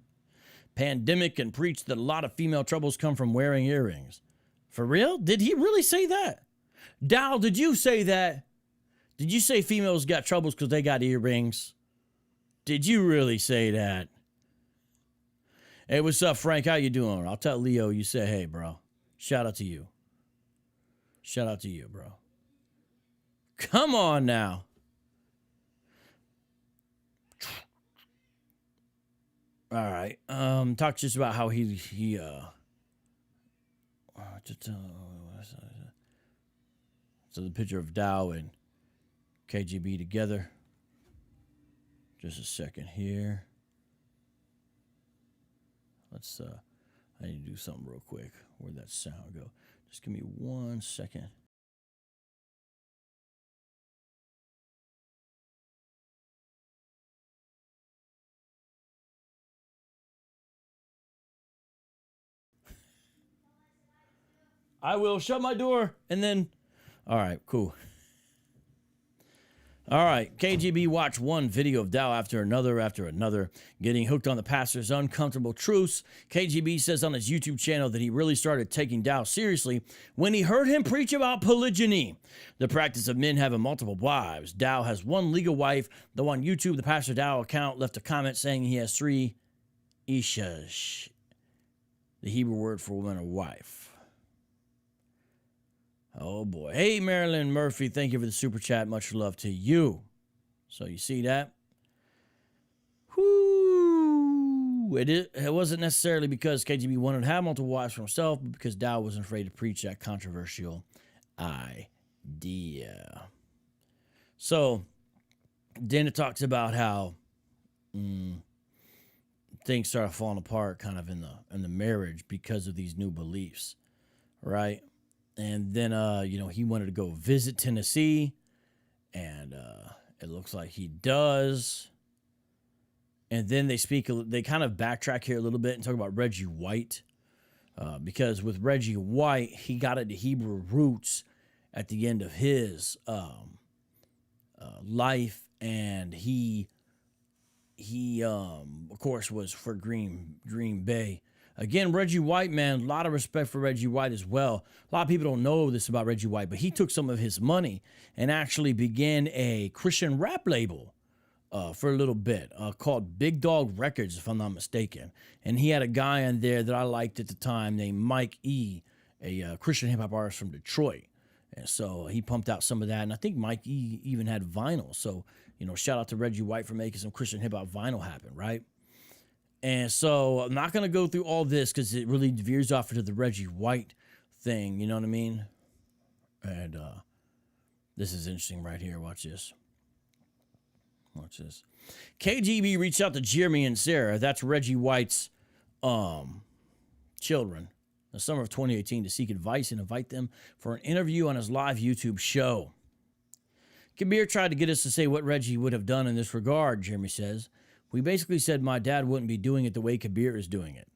pandemic and preached that a lot of female troubles come from wearing earrings. For real? Did he really say that? Dowell, did you say that? Did you say females got troubles because they got earrings? Did you really say that? Hey, what's up, Frank? How you doing? I'll tell Leo you say, hey, bro. Shout out to you. Shout out to you, bro. Come on now. All right. Talk just about how he so the picture of Dowell and KGB together. Just a second here. Let's I need to do something real quick. Where'd that sound go? Just give me 1 second. I will shut my door and then... All right, cool. All right, KGB watched one video of Dowell after another, getting hooked on the pastor's uncomfortable truths. KGB says on his YouTube channel that he really started taking Dowell seriously when he heard him preach about polygyny, the practice of men having multiple wives. Dowell has one legal wife, though on YouTube, the Pastor Dowell account left a comment saying he has 3 ishas, the Hebrew word for woman or wife. Oh boy. Hey, Marilyn Murphy, thank you for the super chat. Much love to you. So you see that? Whoo! It wasn't necessarily because KGB wanted to have multiple wives for himself, but because Dowell wasn't afraid to preach that controversial idea. So then it talks about how things started falling apart kind of in the marriage because of these new beliefs, right? And then, he wanted to go visit Tennessee, and it looks like he does. And then they kind of backtrack here a little bit and talk about Reggie White, because with Reggie White, he got into Hebrew roots at the end of his life, and he of course was for Green Bay. Again, Reggie White, man, a lot of respect for Reggie White as well. A lot of people don't know this about Reggie White, but he took some of his money and actually began a Christian rap label for a little bit called Big Dog Records, if I'm not mistaken. And he had a guy on there that I liked at the time named Mike E., a Christian hip-hop artist from Detroit. And so he pumped out some of that. And I think Mike E. even had vinyl. So, shout out to Reggie White for making some Christian hip-hop vinyl happen, right? And so I'm not going to go through all this because it really veers off into the Reggie White thing. You know what I mean? And this is interesting right here. Watch this. Watch this. KGB reached out to Jeremy and Sarah. That's Reggie White's children. In the summer of 2018 to seek advice and invite them for an interview on his live YouTube show. Kabir tried to get us to say what Reggie would have done in this regard, Jeremy says. We basically said my dad wouldn't be doing it the way Kabir is doing it.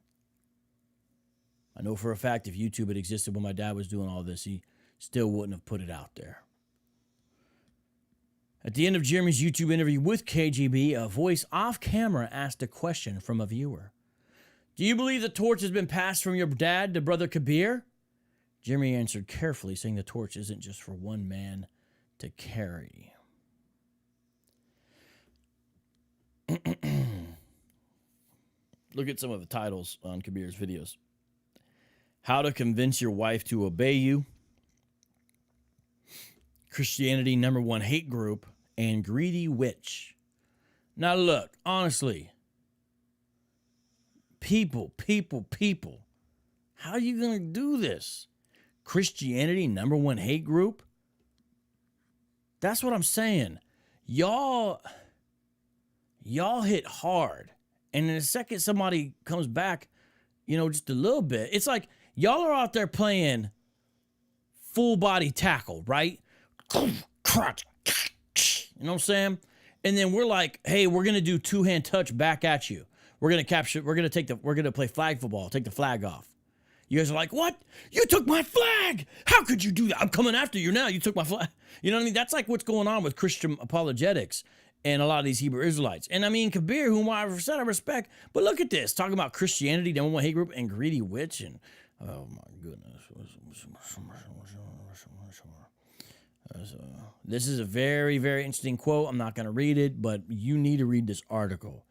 I know for a fact if YouTube had existed when my dad was doing all this, he still wouldn't have put it out there. At the end of Jeremy's YouTube interview with KGB, a voice off camera asked a question from a viewer. Do you believe the torch has been passed from your dad to brother Kabir? Jeremy answered carefully, saying the torch isn't just for one man to carry. Look at some of the titles on Kabir's videos. How to Convince Your Wife to Obey You, Christianity #1 Hate Group, and Greedy Witch. Now look, honestly, people, how are you going to do this? Christianity #1 Hate Group? That's what I'm saying. Y'all hit hard. And in a second somebody comes back, just a little bit. It's like y'all are out there playing full body tackle, right? You know what I'm saying? And then we're like, hey, we're going to do 2-hand touch back at you. We're going to play flag football, take the flag off. You guys are like, what? You took my flag. How could you do that? I'm coming after you now. You took my flag. You know what I mean? That's like what's going on with Christian apologetics and a lot of these Hebrew Israelites. And I mean, Kabir, whom I said I respect, but look at this, talking about Christianity, #1 Hate Group, and Greedy Witch, and oh my goodness. This is a very, very interesting quote. I'm not going to read it, but you need to read this article,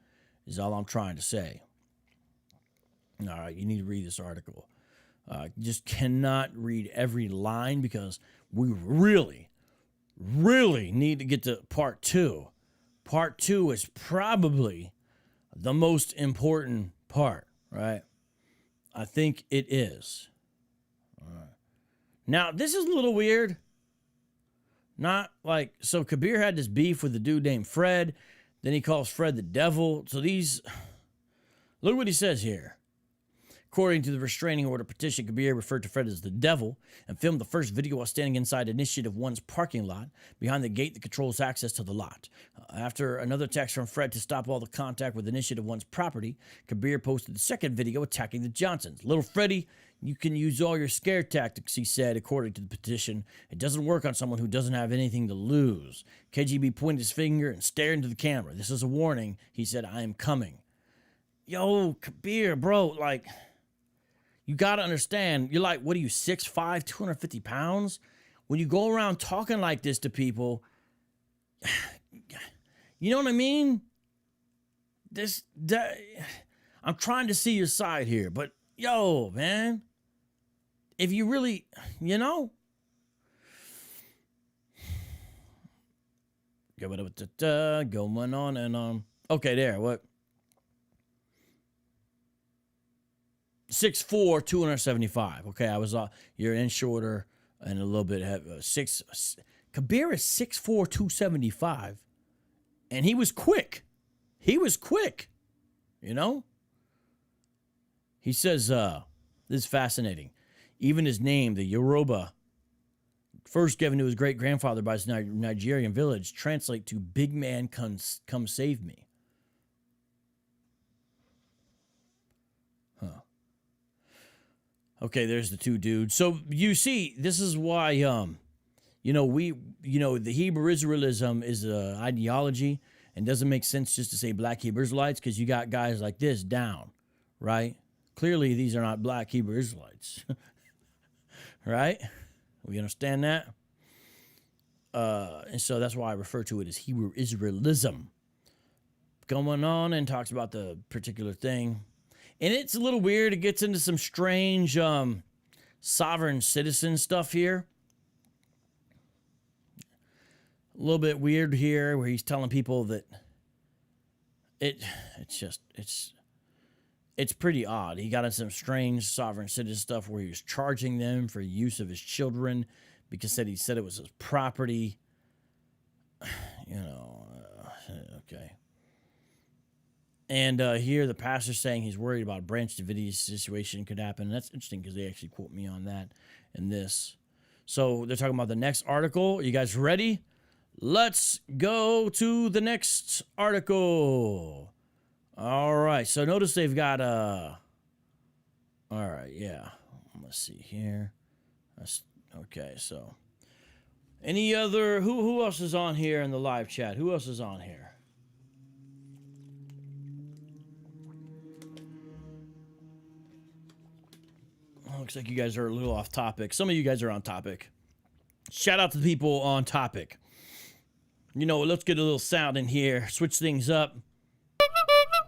is all I'm trying to say. All right, you need to read this article. Just cannot read every line because we really, really need to get to part 2. Part 2 is probably the most important part, right? I think it is. All right. Now, this is a little weird. So Kabir had this beef with a dude named Fred. Then he calls Fred the devil. So look what he says here. According to the restraining order petition, Kabir referred to Fred as the devil and filmed the first video while standing inside Initiative 1's parking lot behind the gate that controls access to the lot. After another text from Fred to stop all the contact with Initiative 1's property, Kabir posted the second video attacking the Johnsons. Little Freddie, You can use all your scare tactics, he said, according to the petition. It doesn't work on someone who doesn't have anything to lose. KGB pointed his finger and stared into the camera. This is a warning. He said, I am coming. Yo, Kabir, bro, like, you got to understand, you're like, what are you, 6'5", 250 pounds? When you go around talking like this to people, you know what I mean? I'm trying to see your side here, but yo, man, if you really, going on and on. Okay, there, what? 6'4", 275. Okay, I was you're in shorter and a little bit heavy. Kabir is 6'4", 275, and he was quick. He was quick, He says, this is fascinating. Even his name, the Yoruba, first given to his great-grandfather by his Nigerian village, translate to big man come save me. Huh. Okay, there's the two dudes. So you see, this is why, the Hebrew Israelism is an ideology and doesn't make sense just to say black Hebrew Israelites because you got guys like this down, right? Clearly, these are not black Hebrew Israelites, right? We understand that? And so that's why I refer to it as Hebrew Israelism. Going on and talks about the particular thing. And it's a little weird. It gets into some strange sovereign citizen stuff here. A little bit weird here where he's telling people that it's pretty odd. He got into some strange sovereign citizen stuff where he was charging them for use of his children because he said it was his property. Okay. And here the pastor's saying he's worried about a Branch Davidic situation could happen. And that's interesting because they actually quote me on that in this. So they're talking about the next article. Are you guys ready? Let's go to the next article. All right. So notice they've got all right, yeah. Let's see here. Okay, so any other who else is on here in the live chat? Who else is on here? Looks like you guys are a little off topic. Some of you guys are on topic. Shout out to the people on topic. Let's get a little sound in here. Switch things up.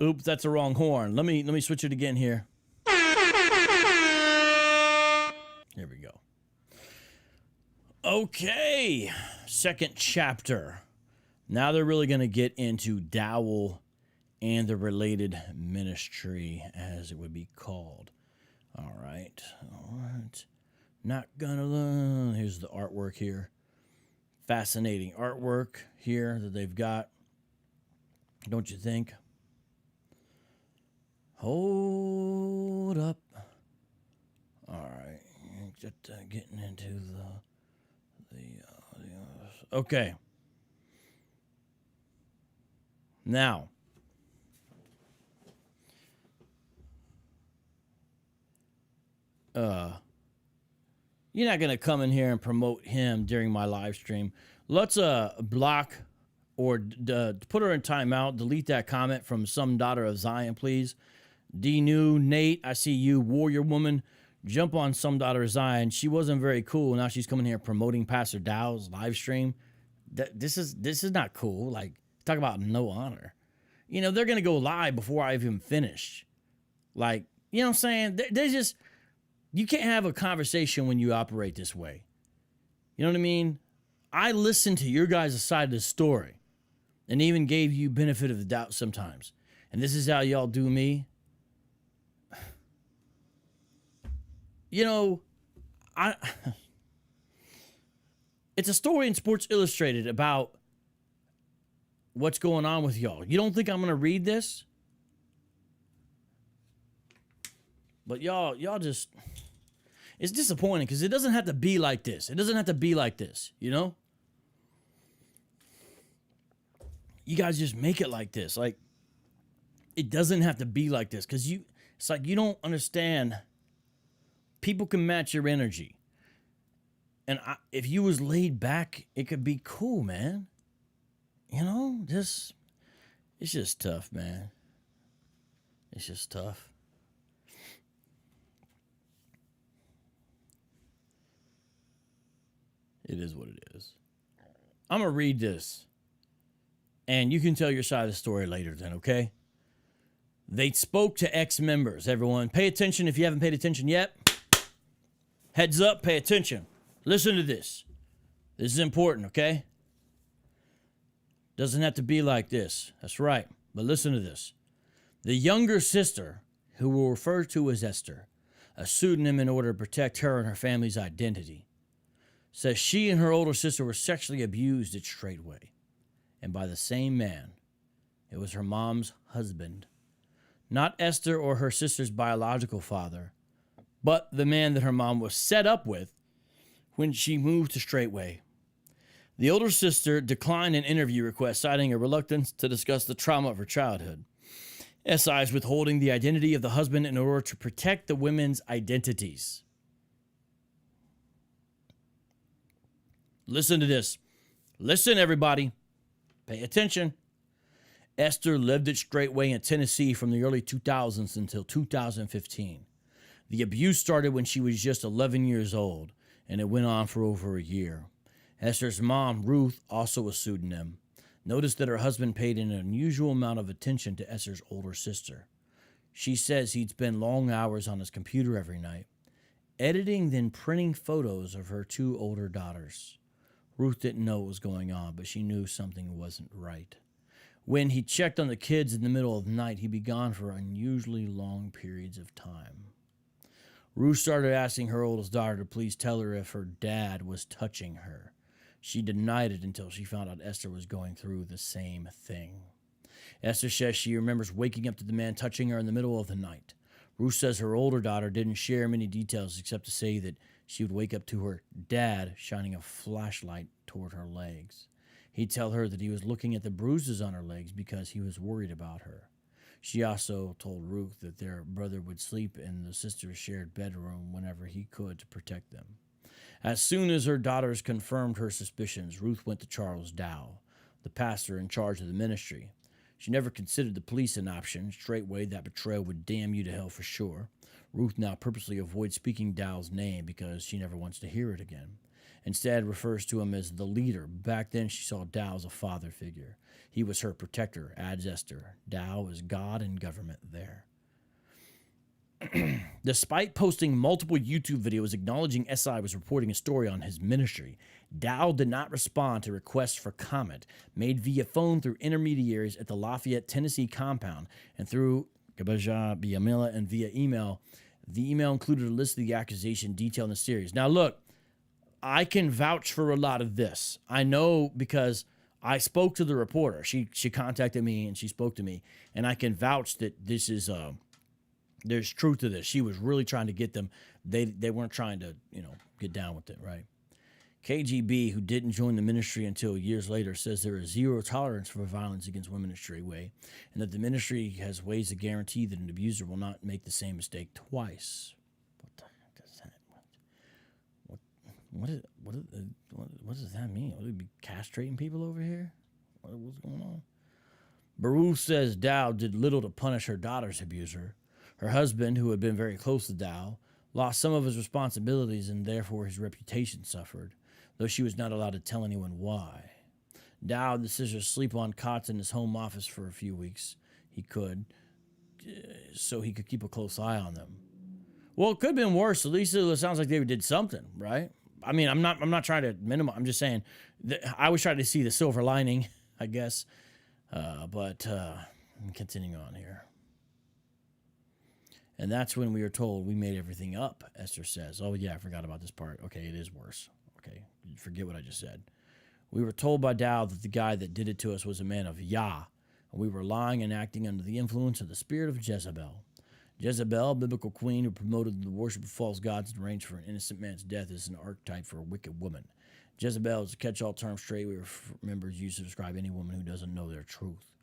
Oops, that's the wrong horn. Let me switch it again here. Here we go. Okay, second chapter. Now they're really going to get into Dowell and the related ministry, as it would be called. All right. Not gonna. Here's the artwork here. Fascinating artwork here that they've got. Don't you think? Hold up. All right. Just getting into okay. Now, you're not going to come in here and promote him during my live stream. Let's block or put her in timeout. Delete that comment from some daughter of Zion, please. D-New, Nate, I see you. Warrior Woman, jump on some daughter of Zion. She wasn't very cool. Now she's coming here promoting Pastor Dowell's live stream. This is not cool. Like, talk about no honor. They're going to go live before I've even finished. Like, you know what I'm saying? They just... You can't have a conversation when you operate this way. You know what I mean? I listen to your guys' side of the story and even gave you benefit of the doubt sometimes. And this is how y'all do me. It's a story in Sports Illustrated about what's going on with y'all. You don't think I'm going to read this? But y'all just... It's disappointing because it doesn't have to be like this. It doesn't have to be like this, You guys just make it like this. Like, it doesn't have to be like this because it's like you don't understand people can match your energy. And if you was laid back, it could be cool, man. You know, it's just tough, man. It's just tough. It is what it is. I'm going to read this. And you can tell your side of the story later then, okay? They spoke to ex-members. Everyone, pay attention if you haven't paid attention yet. Heads up, pay attention. Listen to this. This is important, okay? Doesn't have to be like this. That's right. But listen to this. The younger sister, who we'll refer to as Esther, a pseudonym in order to protect her and her family's identity, says she and her older sister were sexually abused at Straitway, and by the same man. It was her mom's husband. Not Esther or her sister's biological father, but the man that her mom was set up with when she moved to Straitway. The older sister declined an interview request, citing a reluctance to discuss the trauma of her childhood. SI is withholding the identity of the husband in order to protect the women's identities. Listen to this. Listen, everybody. Pay attention. Esther lived at Straitway in Tennessee from the early 2000s until 2015. The abuse started when she was just 11 years old, and it went on for over a year. Esther's mom, Ruth, also a pseudonym, noticed that her husband paid an unusual amount of attention to Esther's older sister. She says he'd spend long hours on his computer every night, editing then printing photos of her two older daughters. Ruth didn't know what was going on, but she knew something wasn't right. When he checked on the kids in the middle of the night, he'd be gone for unusually long periods of time. Ruth started asking her oldest daughter to please tell her if her dad was touching her. She denied it until she found out Esther was going through the same thing. Esther says she remembers waking up to the man touching her in the middle of the night. Ruth says her older daughter didn't share many details except to say that she would wake up to her dad shining a flashlight toward her legs. He'd tell her that he was looking at the bruises on her legs because he was worried about her. She also told Ruth that their brother would sleep in the sisters' shared bedroom whenever he could to protect them. As soon as her daughters confirmed her suspicions, Ruth went to Charles Dowell, the pastor in charge of the ministry. She never considered the police an option. Straightway, that betrayal would damn you to hell for sure. Ruth now purposely avoids speaking Dowell's name because she never wants to hear it again. Instead, refers to him as the leader. Back then, she saw Dowell as a father figure. He was her protector, adds Esther. Dowell is God and government there. Despite posting multiple YouTube videos acknowledging SI was reporting a story on his ministry, Dowell did not respond to requests for comment made via phone through intermediaries at the Lafayette, Tennessee compound and through Kabir, Biamila, and via email. The email included a list of the accusation detailed in the series. Now, look, I can vouch for a lot of this. I know because I spoke to the reporter. She contacted me and she spoke to me, and I can vouch that this is there's truth to this. She was really trying to get them. They weren't trying to, get down with it, right? KGB, who didn't join the ministry until years later, says there is zero tolerance for violence against women in Straitway, and that the ministry has ways to guarantee that an abuser will not make the same mistake twice. What the heck is that? What does that mean? Would we be castrating people over here? What's going on? Baruch says Dowell did little to punish her daughter's abuser. Her husband, who had been very close to Dowell, lost some of his responsibilities and therefore his reputation suffered, though she was not allowed to tell anyone why. Dowell and the sisters sleep on cots in his home office for a few weeks. So he could keep a close eye on them. Well, it could have been worse. At least it sounds like they did something, right? I mean, I'm not trying to minimize. I'm just saying that I was trying to see the silver lining, I guess. But continuing on here. And that's when we are told we made everything up, Esther says. Oh, yeah, I forgot about this part. Okay, it is worse. Okay, forget what I just said. We were told by Dowell that the guy that did it to us was a man of Yah, and we were lying and acting under the influence of the spirit of Jezebel. Jezebel, biblical queen who promoted the worship of false gods and arranged for an innocent man's death, is an archetype for a wicked woman. Jezebel is a catch-all term Straitway members use to describe any woman who doesn't know their truth.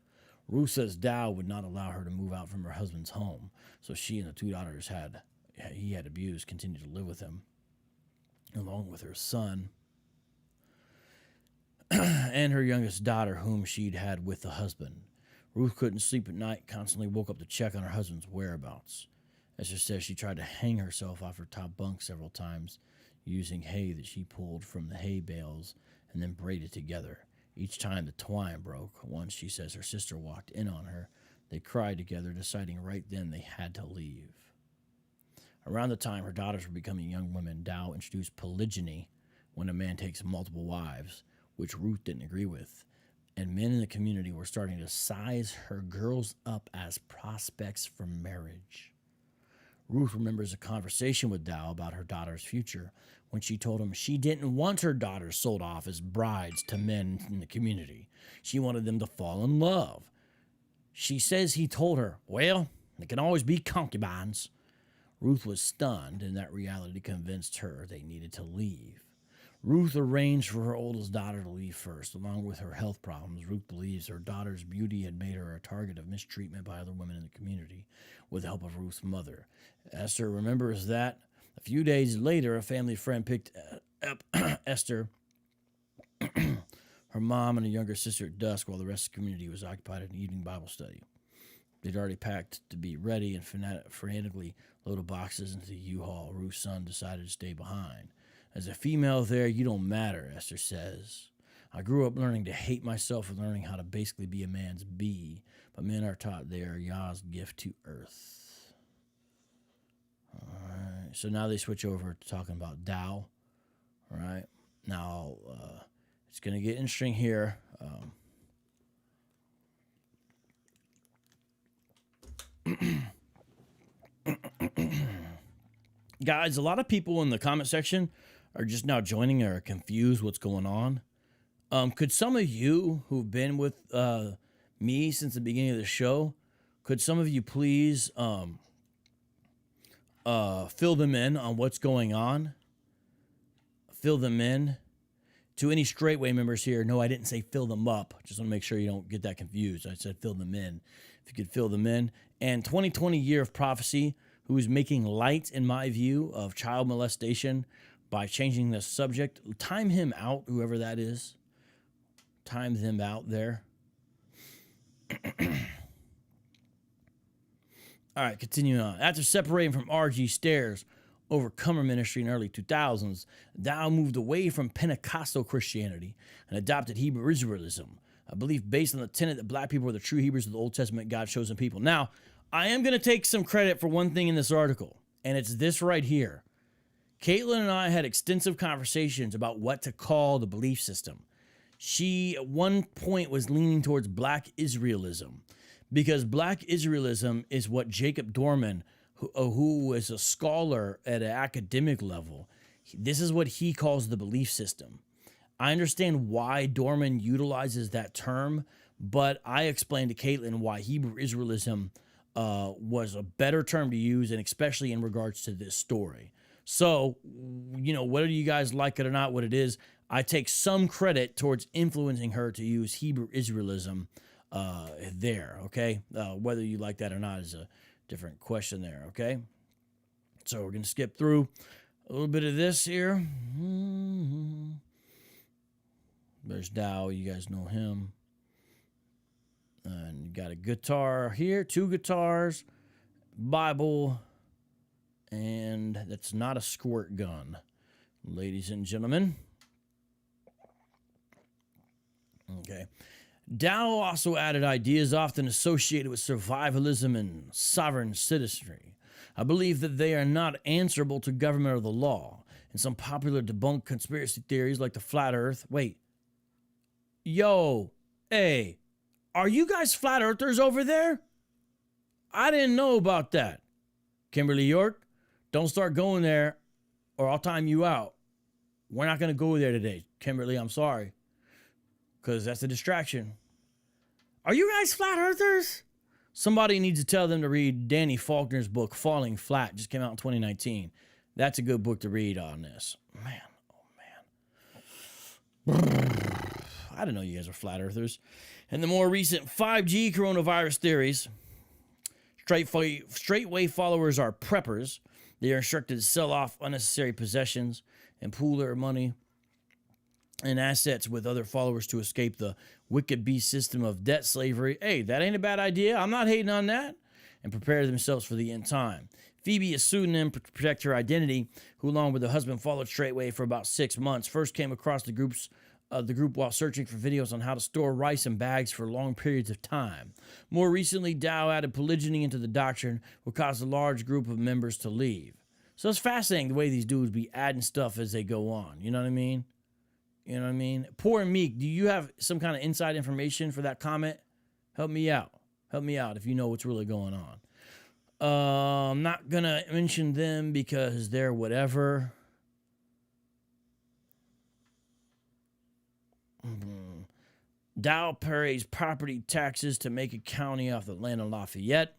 Ruth says Dowell would not allow her to move out from her husband's home, so she and the two daughters had he had abused continued to live with him, along with her son and her youngest daughter, whom she'd had with the husband. Ruth couldn't sleep at night, constantly woke up to check on her husband's whereabouts. Esther says she tried to hang herself off her top bunk several times, using hay that she pulled from the hay bales and then braided together. Each time the twine broke. Once, she says, her sister walked in on her. They cried together, deciding right then they had to leave. Around the time her daughters were becoming young women, Dowell introduced polygyny, when a man takes multiple wives, which Ruth didn't agree with. And men in the community were starting to size her girls up as prospects for marriage. Ruth remembers a conversation with Dowell about her daughter's future when she told him she didn't want her daughters sold off as brides to men in the community. She wanted them to fall in love. She says he told her, well, they can always be concubines. Ruth was stunned, and that reality convinced her they needed to leave. Ruth arranged for her oldest daughter to leave first. Along with her health problems, Ruth believes her daughter's beauty had made her a target of mistreatment by other women in the community with the help of Ruth's mother. Esther remembers that a few days later, a family friend picked up Esther, her mom, and a younger sister at dusk while the rest of the community was occupied in an evening Bible study. They'd already packed to be ready and frantically loaded boxes into the U-Haul. Ruth's son decided to stay behind. As a female there, you don't matter, Esther says. I grew up learning to hate myself and learning how to basically be a man's bee, but men are taught they are Yah's gift to earth. All right, so now they switch over to talking about Dowell. All right, now it's going to get interesting here. Guys, a lot of people in the comment section are just now joining or are confused what's going on. Could some of you who've been with me since the beginning of the show, could some of you please fill them in on what's going on? Fill them in. To any Straitway members here, no, I didn't say fill them up. Just want to make sure you don't get that confused. I said fill them in. If you could fill them in. And 2020 Year of Prophecy, who is making light, in my view, of child molestation by changing the subject. Time him out, whoever that is. Time them out there. All right, continuing on. After separating from R.G. Stairs' Overcomer ministry in the early 2000s, Dowell moved away from Pentecostal Christianity and adopted Hebrew Israelism, a belief based on the tenet that black people are the true Hebrews of the Old Testament, God's chosen people. Now, I am going to take some credit for one thing in this article, and it's this right here. Caitlin and I had extensive conversations about what to call the belief system. She, at one point, was leaning towards Black Israelism, because Black Israelism is what Jacob Dorman, who is a scholar at an academic level, this is what he calls the belief system. I understand why Dorman utilizes that term, but I explained to Caitlin why Hebrew Israelism was a better term to use, and especially in regards to this story. So, you know, whether you guys like it or not, what it is, I take some credit towards influencing her to use Hebrew Israelism there, okay? Whether you like that or not is a different question there, okay? So we're going to skip through a little bit of this here. There's Dowell, you guys know him. And you got a guitar here, 2 guitars, Bible, and that's not a squirt gun, ladies and gentlemen. Okay. Dowell also added ideas often associated with survivalism and sovereign citizenry. I believe that they are not answerable to government or the law. And some popular debunked conspiracy theories like the flat earth. Wait. Yo. Hey. Are you guys flat earthers over there? I didn't know about that. Kimberly York, don't start going there or I'll time you out. We're not going to go there today. Kimberly, I'm sorry. Because that's a distraction. Are you guys flat earthers? Somebody needs to tell them to read Danny Faulkner's book, Falling Flat. Just came out in 2019. That's a good book to read on this. Man, oh man. I didn't know you guys were flat earthers. And the more recent 5G coronavirus theories, Straitway followers are preppers. They are instructed to sell off unnecessary possessions and pool their money and assets with other followers to escape the wicked beast system of debt slavery. Hey, that ain't a bad idea. I'm not hating on that. And prepare themselves for the end time. Phoebe, a pseudonym to protect her identity, who along with her husband followed Straitway for about 6 months, first came across the group while searching for videos on how to store rice in bags for long periods of time. More recently, Dowell added polygyny into the doctrine, which caused a large group of members to leave. So it's fascinating the way these dudes be adding stuff as they go on. You know what I mean? You know what I mean? Poor and Meek, do you have some kind of inside information for that comment? Help me out. Help me out if you know what's really going on. I'm not going to mention them because they're whatever. Dowell pays property taxes to Macon County off the land in Lafayette.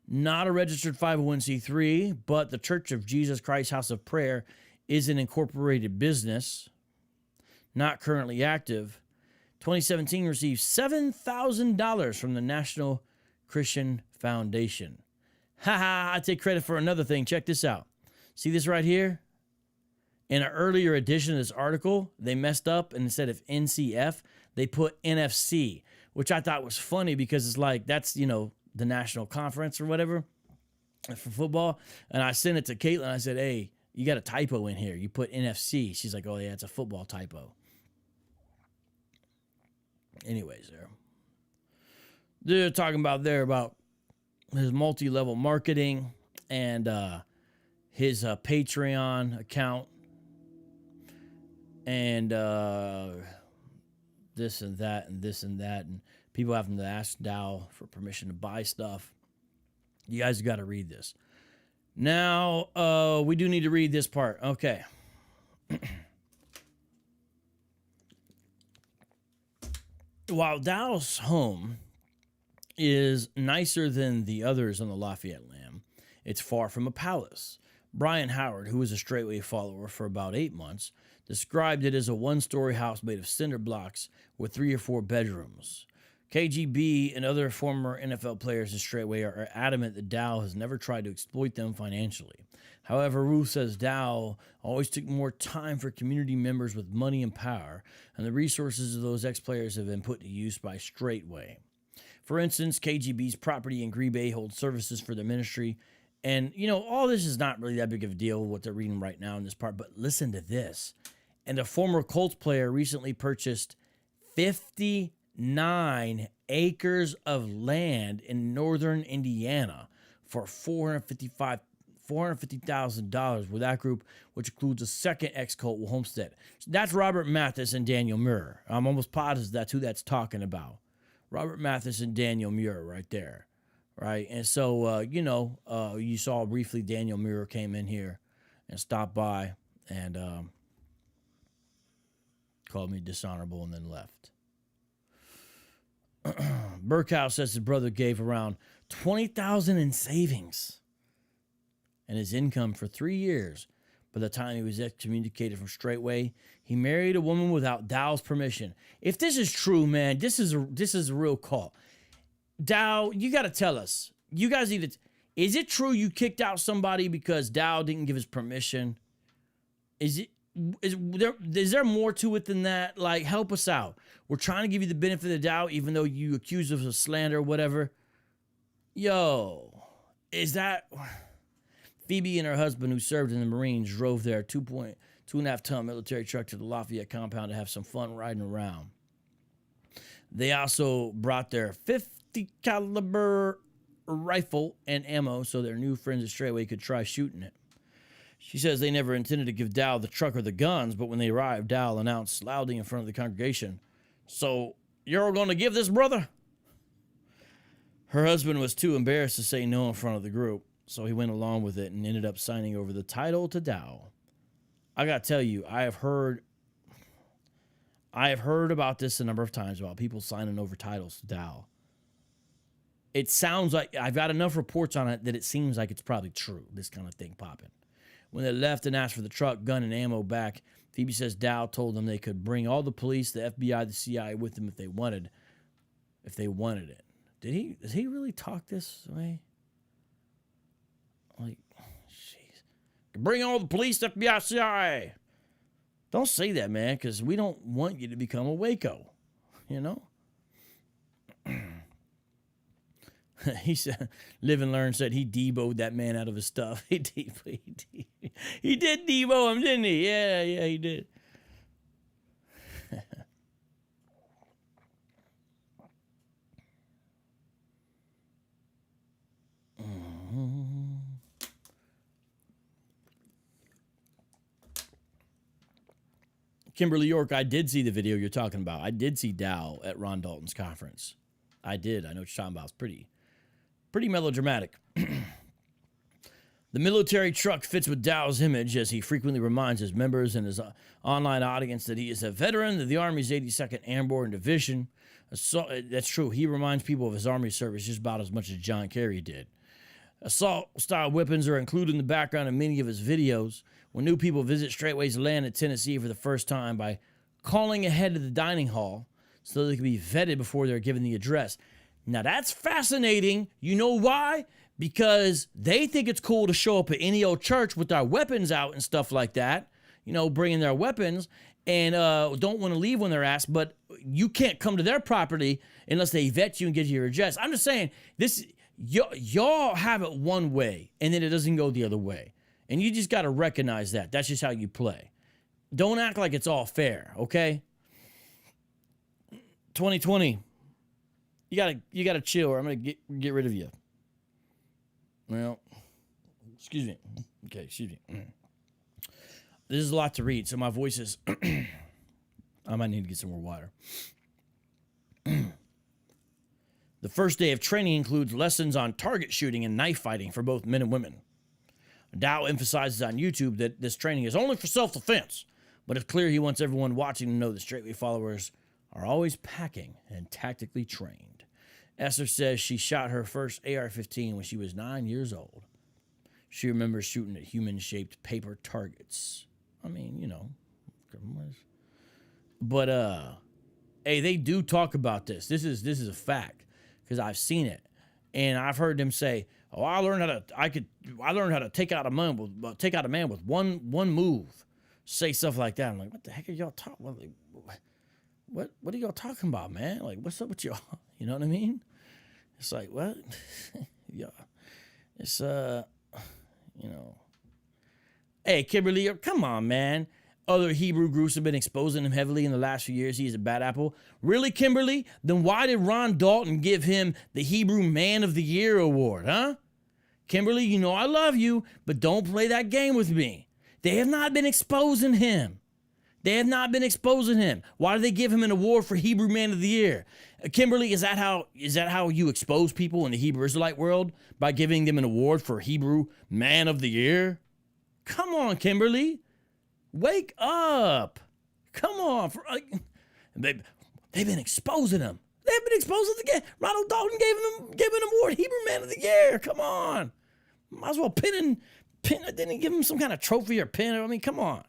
Not a registered 501c3, but the Church of Jesus Christ House of Prayer is an incorporated business. Not currently active. 2017 received $7,000 from the National Christian Foundation. Haha, I take credit for another thing. Check this out. See this right here? In an earlier edition of this article, they messed up, and instead of NCF, they put NFC, which I thought was funny because it's like, that's, you know, the national conference or whatever for football. And I sent it to Caitlin. I said, hey, you got a typo in here. You put NFC. She's like, oh, yeah, it's a football typo. Anyways, they're talking about about his multi-level marketing and his Patreon account and this and that and this and that, and people having to ask Dowell for permission to buy stuff. You guys got to read this. Now, we do need to read this part. Okay. While Dowell's home is nicer than the others on the Lafayette land, it's far from a palace. Brian Howard, who was a Straitway follower for about 8 months, described it as a one-story house made of cinder blocks with 3 or 4 bedrooms. KGB and other former NFL players in Straitway are adamant that Dowell has never tried to exploit them financially. However, Ruth says Dowell always took more time for community members with money and power, and the resources of those ex-players have been put to use by Straitway. For instance, KGB's property in Green Bay holds services for the ministry, and, you know, all this is not really that big of a deal, what they're reading right now in this part, but listen to this. And a former Colts player recently purchased 59 acres of land in northern Indiana for $450,000 with that group, which includes a second ex-Colt will homestead. So that's Robert Mathis and Daniel Muir. I'm almost positive that's who that's talking about. Robert Mathis and Daniel Muir right there, right? And so, you saw briefly Daniel Muir came in here and stopped by and called me dishonorable and then left. Burkow says his brother gave around $20,000 in savings and his income for 3 years. By the time he was excommunicated from Straitway, he married a woman without Dowell's permission. If this is true, man, this is a real call. Dowell, you got to tell us. You guys need to. Is it true you kicked out somebody because Dowell didn't give his permission? Is there more to it than that? Like, help us out. We're trying to give you the benefit of the doubt, even though you accuse us of slander or whatever. Yo, is that... Phoebe and her husband, who served in the Marines, drove their 2.5-ton military truck to the Lafayette compound to have some fun riding around. They also brought their 50 caliber rifle and ammo so their new friends at Straitway could try shooting it. She says they never intended to give Dowell the truck or the guns, but when they arrived, Dowell announced loudly in front of the congregation, "So, you're going to give this, brother?" Her husband was too embarrassed to say no in front of the group, so he went along with it and ended up signing over the title to Dowell. I got to tell you, I have heard about this a number of times about people signing over titles to Dowell. It sounds like, I've got enough reports on it that it seems like it's probably true, this kind of thing popping. When they left and asked for the truck, gun, and ammo back, Phoebe says Dowell told them they could bring all the police, the FBI, the CIA with them if they wanted it. Does he really talk this way? Like, Bring all the police, FBI, CIA. Don't say that, man, because we don't want you to become a Waco, you know? He said, Live and Learn said he Debo'd that man out of his stuff. He did Debo him, didn't he? Yeah, he did. Kimberly York, I did see the video you're talking about. I did see Dowell at Ron Dalton's conference. I did. I know what you're talking about. It's pretty melodramatic. The military truck fits with Dowell's image as he frequently reminds his members and his online audience that he is a veteran of the Army's 82nd Airborne Division. So, that's true. He reminds people of his Army service just about as much as John Kerry did. Assault-style weapons are included in the background of many of his videos. When new people visit Straitway's land at Tennessee for the first time by calling ahead to the dining hall so they can be vetted before they're given the address. Now, that's fascinating. You know why? Because they think it's cool to show up at any old church with their weapons out and stuff like that, you know, bringing their weapons, and don't want to leave when they're asked, but you can't come to their property unless they vet you and give you your address. I'm just saying, y'all have it one way, and then it doesn't go the other way. And you just got to recognize that. That's just how you play. Don't act like it's all fair, okay? 2020, you gotta chill, or I'm gonna get rid of you. Well, excuse me. Okay, excuse me. This is a lot to read, so my voice is... I might need to get some more water. The first day of training includes lessons on target shooting and knife fighting for both men and women. Dowell emphasizes on YouTube that this training is only for self-defense, but it's clear he wants everyone watching to know that Straitway followers are always packing and tactically trained. Esther says she shot her first AR-15 when she was 9 years old. She remembers shooting at human-shaped paper targets. I mean, you know. But, hey, they do talk about this. This is a fact, because I've seen it. And I've heard them say, "Oh, I learned how to take out a man with one move." Say stuff like that. I'm like, what the heck are y'all talking? What are y'all talking about, man? Like, what's up with y'all? You know what I mean? It's like, what? Yeah. It's you know. Hey, Kimberly, come on, man. Other Hebrew groups have been exposing him heavily in the last few years. He's a bad apple. Really, Kimberly? Then why did Ron Dalton give him the Hebrew Man of the Year award, huh? Kimberly, you know I love you, but don't play that game with me. They have not been exposing him. They have not been exposing him. Why do they give him an award for Hebrew Man of the Year? Kimberly, is that how you expose people in the Hebrew Israelite world? By giving them an award for Hebrew Man of the Year? Come on, Kimberly. Wake up. Come on. They've been exposing him. They've been exposing the game. Ronald Dalton gave him an award, Hebrew Man of the Year. Come on. Might as well pin. Didn't he give him some kind of trophy or pin? I mean, come on.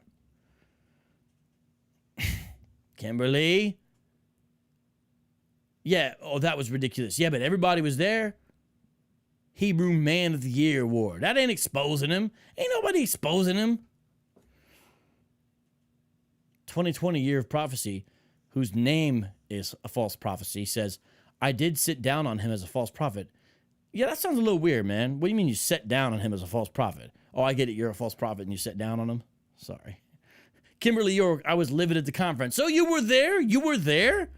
Kimberly. Yeah, oh, that was ridiculous. Yeah, but everybody was there. Hebrew Man of the Year award. That ain't exposing him. Ain't nobody exposing him. 2020 Year of Prophecy, whose name is a false prophecy, says, "I did sit down on him as a false prophet." Yeah, that sounds a little weird, man. What do you mean you sat down on him as a false prophet? Oh, I get it. You're a false prophet and you sat down on him? Sorry. Kimberly York, I was livid at the conference. So you were there? You were there?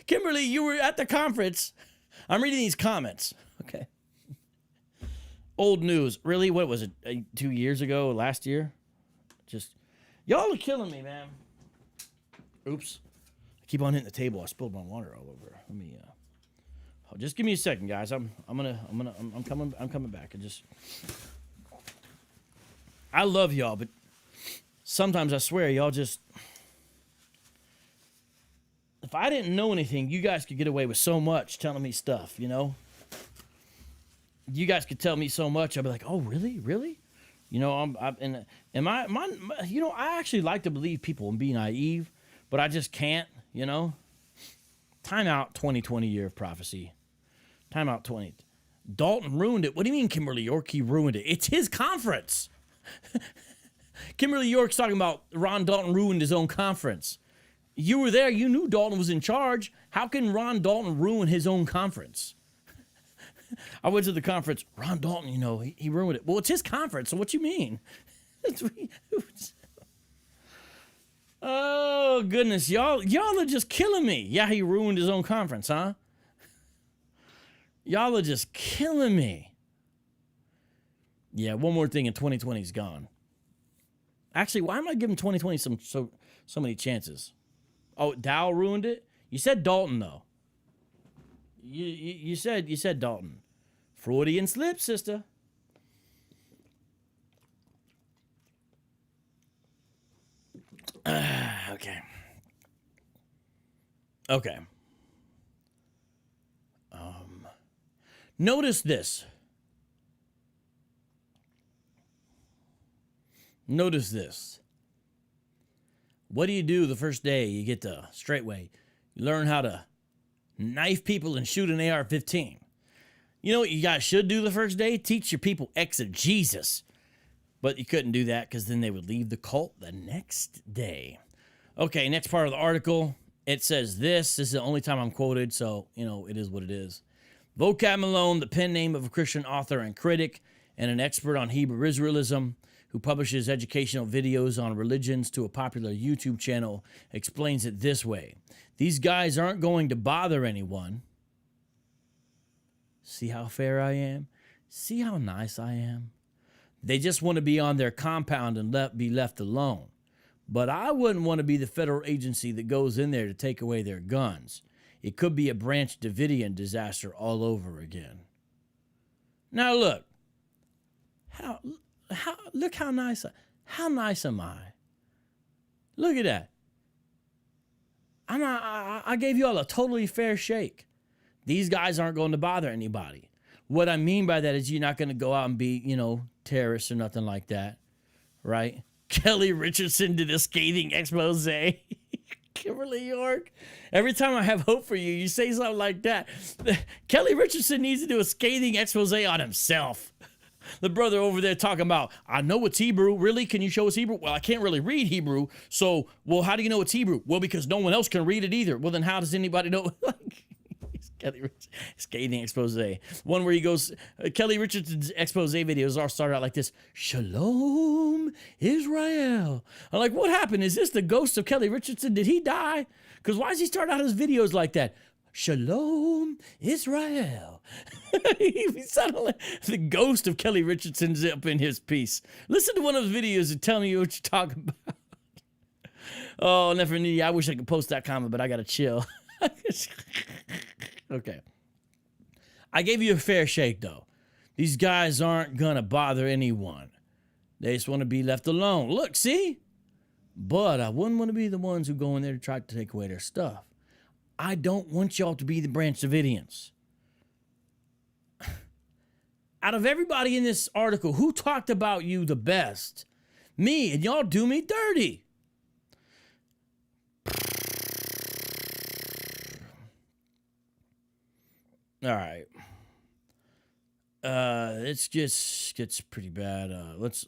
Kimberly, you were at the conference. I'm reading these comments. Okay. Old news. Really? What was it? 2 years ago? Last year? Just, y'all are killing me, man. Oops. I keep on hitting the table. I spilled my water all over. Let me, just give me a second, guys. I'm coming back. I love y'all, but sometimes I swear y'all just, if I didn't know anything, you guys could get away with so much telling me stuff, you know? You guys could tell me so much. I'd be like, oh, really? Really? You know, I actually like to believe people and be naive, but I just can't, you know? Time out, 2020 Year of Prophecy. Time out, 20. Dalton ruined it. What do you mean, Kimberly York? He ruined it. It's his conference. Kimberly York's talking about Ron Dalton ruined his own conference. You were there. You knew Dalton was in charge. How can Ron Dalton ruin his own conference? I went to the conference. Ron Dalton, he ruined it. Well, it's his conference, so what you mean? Oh, goodness. Y'all are just killing me. Yeah, he ruined his own conference, huh? Y'all are just killing me. Yeah, one more thing and 2020 is gone. Actually, why am I giving 2020 so many chances? Oh, Dowell ruined it? You said Dalton, though. You said Dalton. Freudian slip, sister. Okay. Notice this. Notice this. What do you do the first day you get to Straitway? You learn how to knife people and shoot an AR-15. You know what you guys should do the first day? Teach your people exegesis. But you couldn't do that because then they would leave the cult the next day. Okay, next part of the article. It says this. This is the only time I'm quoted, so, it is what it is. Vocab Malone, the pen name of a Christian author and critic and an expert on Hebrew Israelism, who publishes educational videos on religions to a popular YouTube channel, explains it this way. These guys aren't going to bother anyone. See how fair I am? See how nice I am? They just want to be on their compound and be left alone. But I wouldn't want to be the federal agency that goes in there to take away their guns. It could be a Branch Davidian disaster all over again. Now look. Look how nice am I? Look at that. I gave you all a totally fair shake. These guys aren't going to bother anybody. What I mean by that is you're not going to go out and be, terrorists or nothing like that, right? Kelly Richardson did a scathing expose. Kimberly York. Every time I have hope for you, you say something like that. Kelly Richardson needs to do a scathing expose on himself. The brother over there talking about, I know it's Hebrew. Really? Can you show us Hebrew? Well, I can't really read Hebrew. So, how do you know it's Hebrew? Well, because no one else can read it either. Well, then how does anybody know? Kelly scathing expose. One where he goes, Kelly Richardson's expose videos all start out like this. Shalom, Israel. I'm like, what happened? Is this the ghost of Kelly Richardson? Did he die? Because why does he start out his videos like that? Shalom, Israel. He sounded like the ghost of Kelly Richardson's up in his piece. Listen to one of his videos and tell me what you're talking about. Oh, never knew. I wish I could post that comment, but I got to chill. Okay. I gave you a fair shake, though. These guys aren't going to bother anyone. They just want to be left alone. Look, see? But I wouldn't want to be the ones who go in there to try to take away their stuff. I don't want y'all to be the Branch Davidians. Out of everybody in this article, who talked about you the best? Me, and y'all do me dirty. All right. It just gets pretty bad. Let's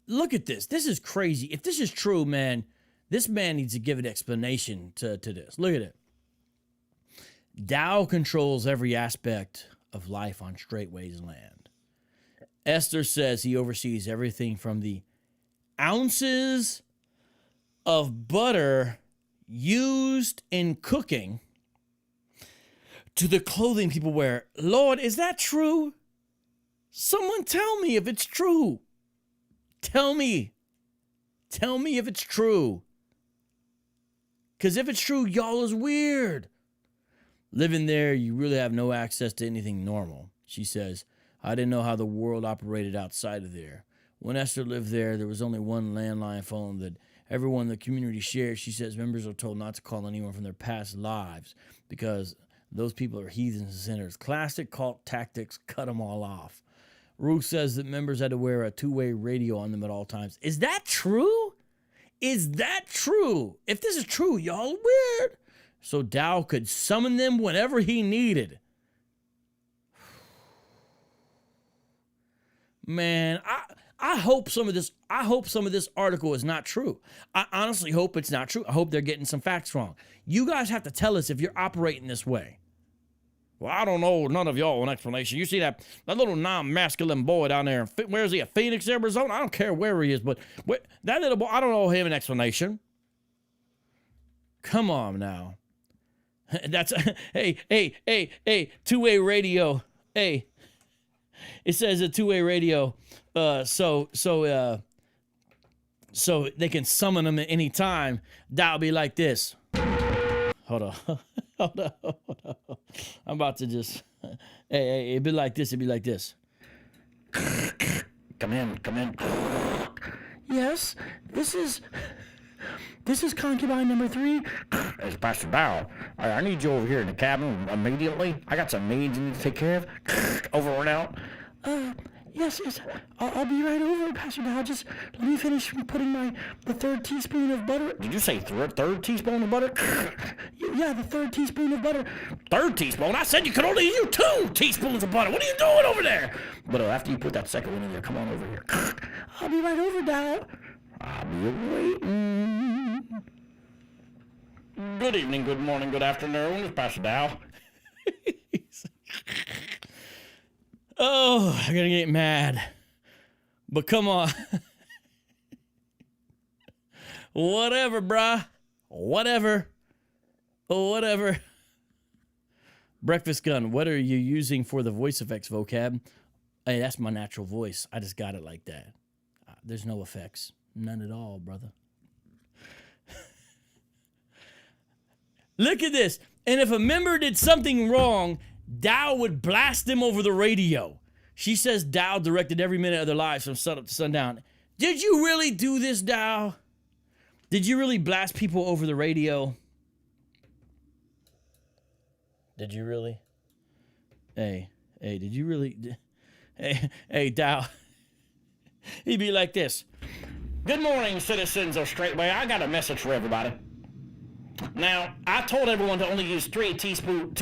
look at this. This is crazy. If this is true, man, this man needs to give an explanation to this. Look at it. Dowell controls every aspect of life on Straitway's land. Esther says he oversees everything from the ounces of butter used in cooking to the clothing people wear. Lord, is that true? Someone tell me if it's true. Tell me. Tell me if it's true. Because if it's true, y'all is weird. Living there, you really have no access to anything normal. She says, I didn't know how the world operated outside of there. When Esther lived there, there was only one landline phone that everyone in the community shared. She says members are told not to call anyone from their past lives because those people are heathens and sinners. Classic cult tactics, cut them all off. Ruth says that members had to wear a two-way radio on them at all times. Is that true? Is that true? If this is true, y'all weird. So Dowell could summon them whenever he needed. I hope some of this article is not true. I honestly hope it's not true. I hope they're getting some facts wrong. You guys have to tell us if you're operating this way. Well, I don't know none of y'all an explanation. You see that little non-masculine boy down there, where is he, Phoenix, Arizona? I don't care where he is, but that little boy, I don't know him an explanation. Come on now. That's, hey, two-way radio. Hey, it says a two-way radio, so they can summon them at any time. That'll be like this. Hold on. Hold on. I'm about to just, hey, it'd be like this. It'd be like this. Come in. Yes, this is concubine number 3. It's Pastor Dowell. I need you over here in the cabin immediately. I got some needs you need to take care of. Over and out. Yes. I'll be right over, Pastor Dowell. Just let me finish putting the 3rd teaspoon of butter. Did you say 3rd teaspoon of butter? Yeah, the 3rd teaspoon of butter. 3rd teaspoon? I said you could only use 2 teaspoons of butter. What are you doing over there? But after you put that 2nd one in there, come on over here. I'll be right over, Dowell. I'll be waiting. Good evening, good morning, good afternoon. It's Pastor Dowell. Oh, I'm gonna get mad. But come on. Whatever, bruh. Whatever. Breakfast gun, what are you using for the voice effects, vocab? Hey, that's my natural voice. I just got it like that. There's no effects. None at all, brother. Look at this. And if a member did something wrong, Dowell would blast them over the radio. She says Dowell directed every minute of their lives from sunup to sundown. Did you really do this, Dowell? Did you really blast people over the radio? Did you really? Hey, did you really? Hey, Dowell. He'd be like this. Good morning, citizens of Straitway. I got a message for everybody. Now, I told everyone to only use 2 tablespoons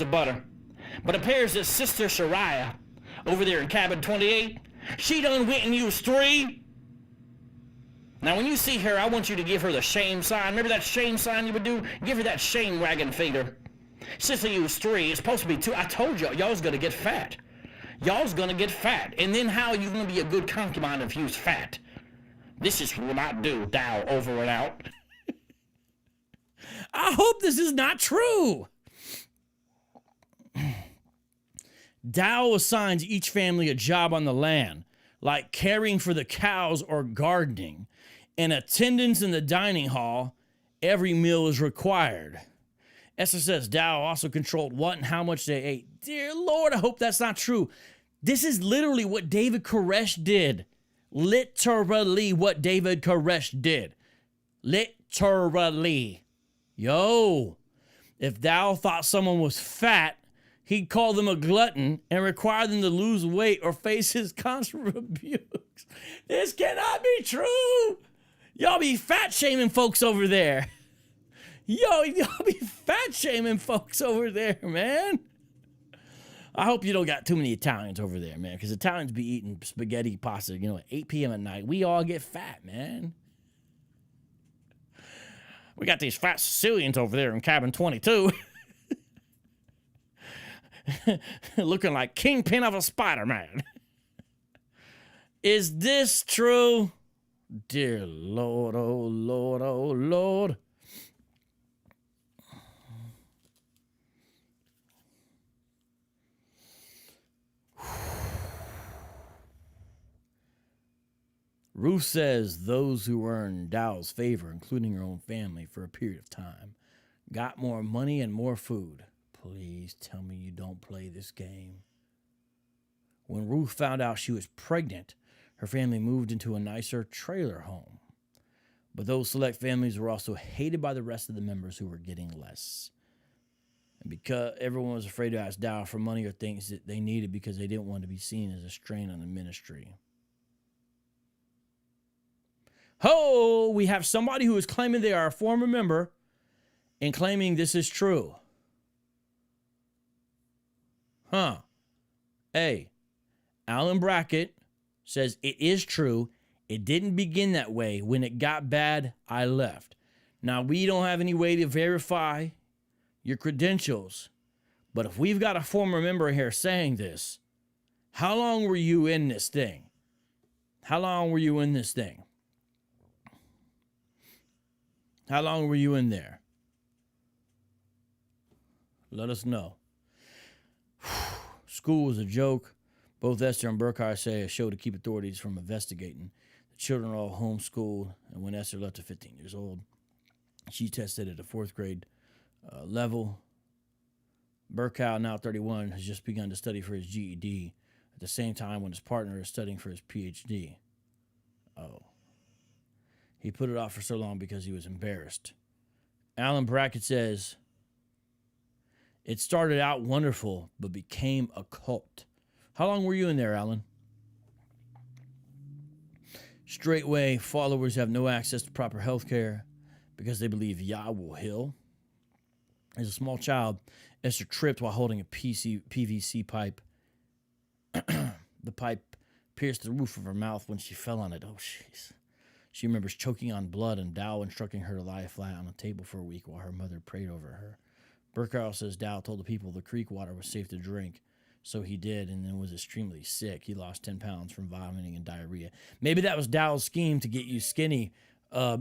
of butter. But it appears that Sister Shariah, over there in cabin 28, she done went and used 3. Now, when you see her, I want you to give her the shame sign. Remember that shame sign you would do? Give her that shame wagging finger. Sister used 3. It's supposed to be 2. I told y'all's gonna get fat. Y'all's gonna get fat. And then how are you gonna be a good concubine if you's fat? This is what I do, Dowell, over and out. I hope this is not true. Dowell assigns each family a job on the land, like caring for the cows or gardening, and attendance in the dining hall. Every meal is required. Esther says Dowell also controlled what and how much they ate. Dear Lord, I hope that's not true. This is literally what David Koresh did. Literally what David Koresh did. Literally. Yo, if Dowell thought someone was fat, he'd call them a glutton and require them to lose weight or face his constant rebukes. This cannot be true. Y'all be fat shaming folks over there. Y'all be fat shaming folks over there, man. I hope you don't got too many Italians over there, man, because Italians be eating spaghetti pasta, at 8 p.m. at night. We all get fat, man. We got these fat Sicilians over there in cabin 22. Looking like Kingpin of a Spider-Man. Is this true? Dear Lord, oh Lord, oh Lord. Ruth says those who earned Dowell's favor, including her own family, for a period of time, got more money and more food. Please tell me you don't play this game. When Ruth found out she was pregnant, her family moved into a nicer trailer home. But those select families were also hated by the rest of the members who were getting less. And because everyone was afraid to ask Dowell for money or things that they needed because they didn't want to be seen as a strain on the ministry. Ho! We have somebody who is claiming they are a former member and claiming this is true. Huh. Hey, Alan Brackett says it is true. It didn't begin that way. When it got bad, I left. Now, we don't have any way to verify your credentials, but if we've got a former member here saying this, how long were you in this thing? How long were you in this thing? How long were you in there? Let us know. School was a joke. Both Esther and Burkhart say a show to keep authorities from investigating. The children are all homeschooled, and when Esther left at 15 years old, she tested at a fourth grade level. Burkow, now 31, has just begun to study for his GED at the same time when his partner is studying for his PhD. Oh. He put it off for so long because he was embarrassed. Alan Brackett says, it started out wonderful, but became a cult. How long were you in there, Alan? Straitway followers have no access to proper health care because they believe Yah will heal. As a small child, Esther tripped while holding a PVC pipe. The pipe pierced the roof of her mouth when she fell on it. Oh, jeez. She remembers choking on blood and Dowell instructing her to lie flat on a table for a week while her mother prayed over her. Burkow says Dowell told the people the creek water was safe to drink, so he did, and then was extremely sick. He lost 10 pounds from vomiting and diarrhea. Maybe that was Dowell's scheme to get you skinny.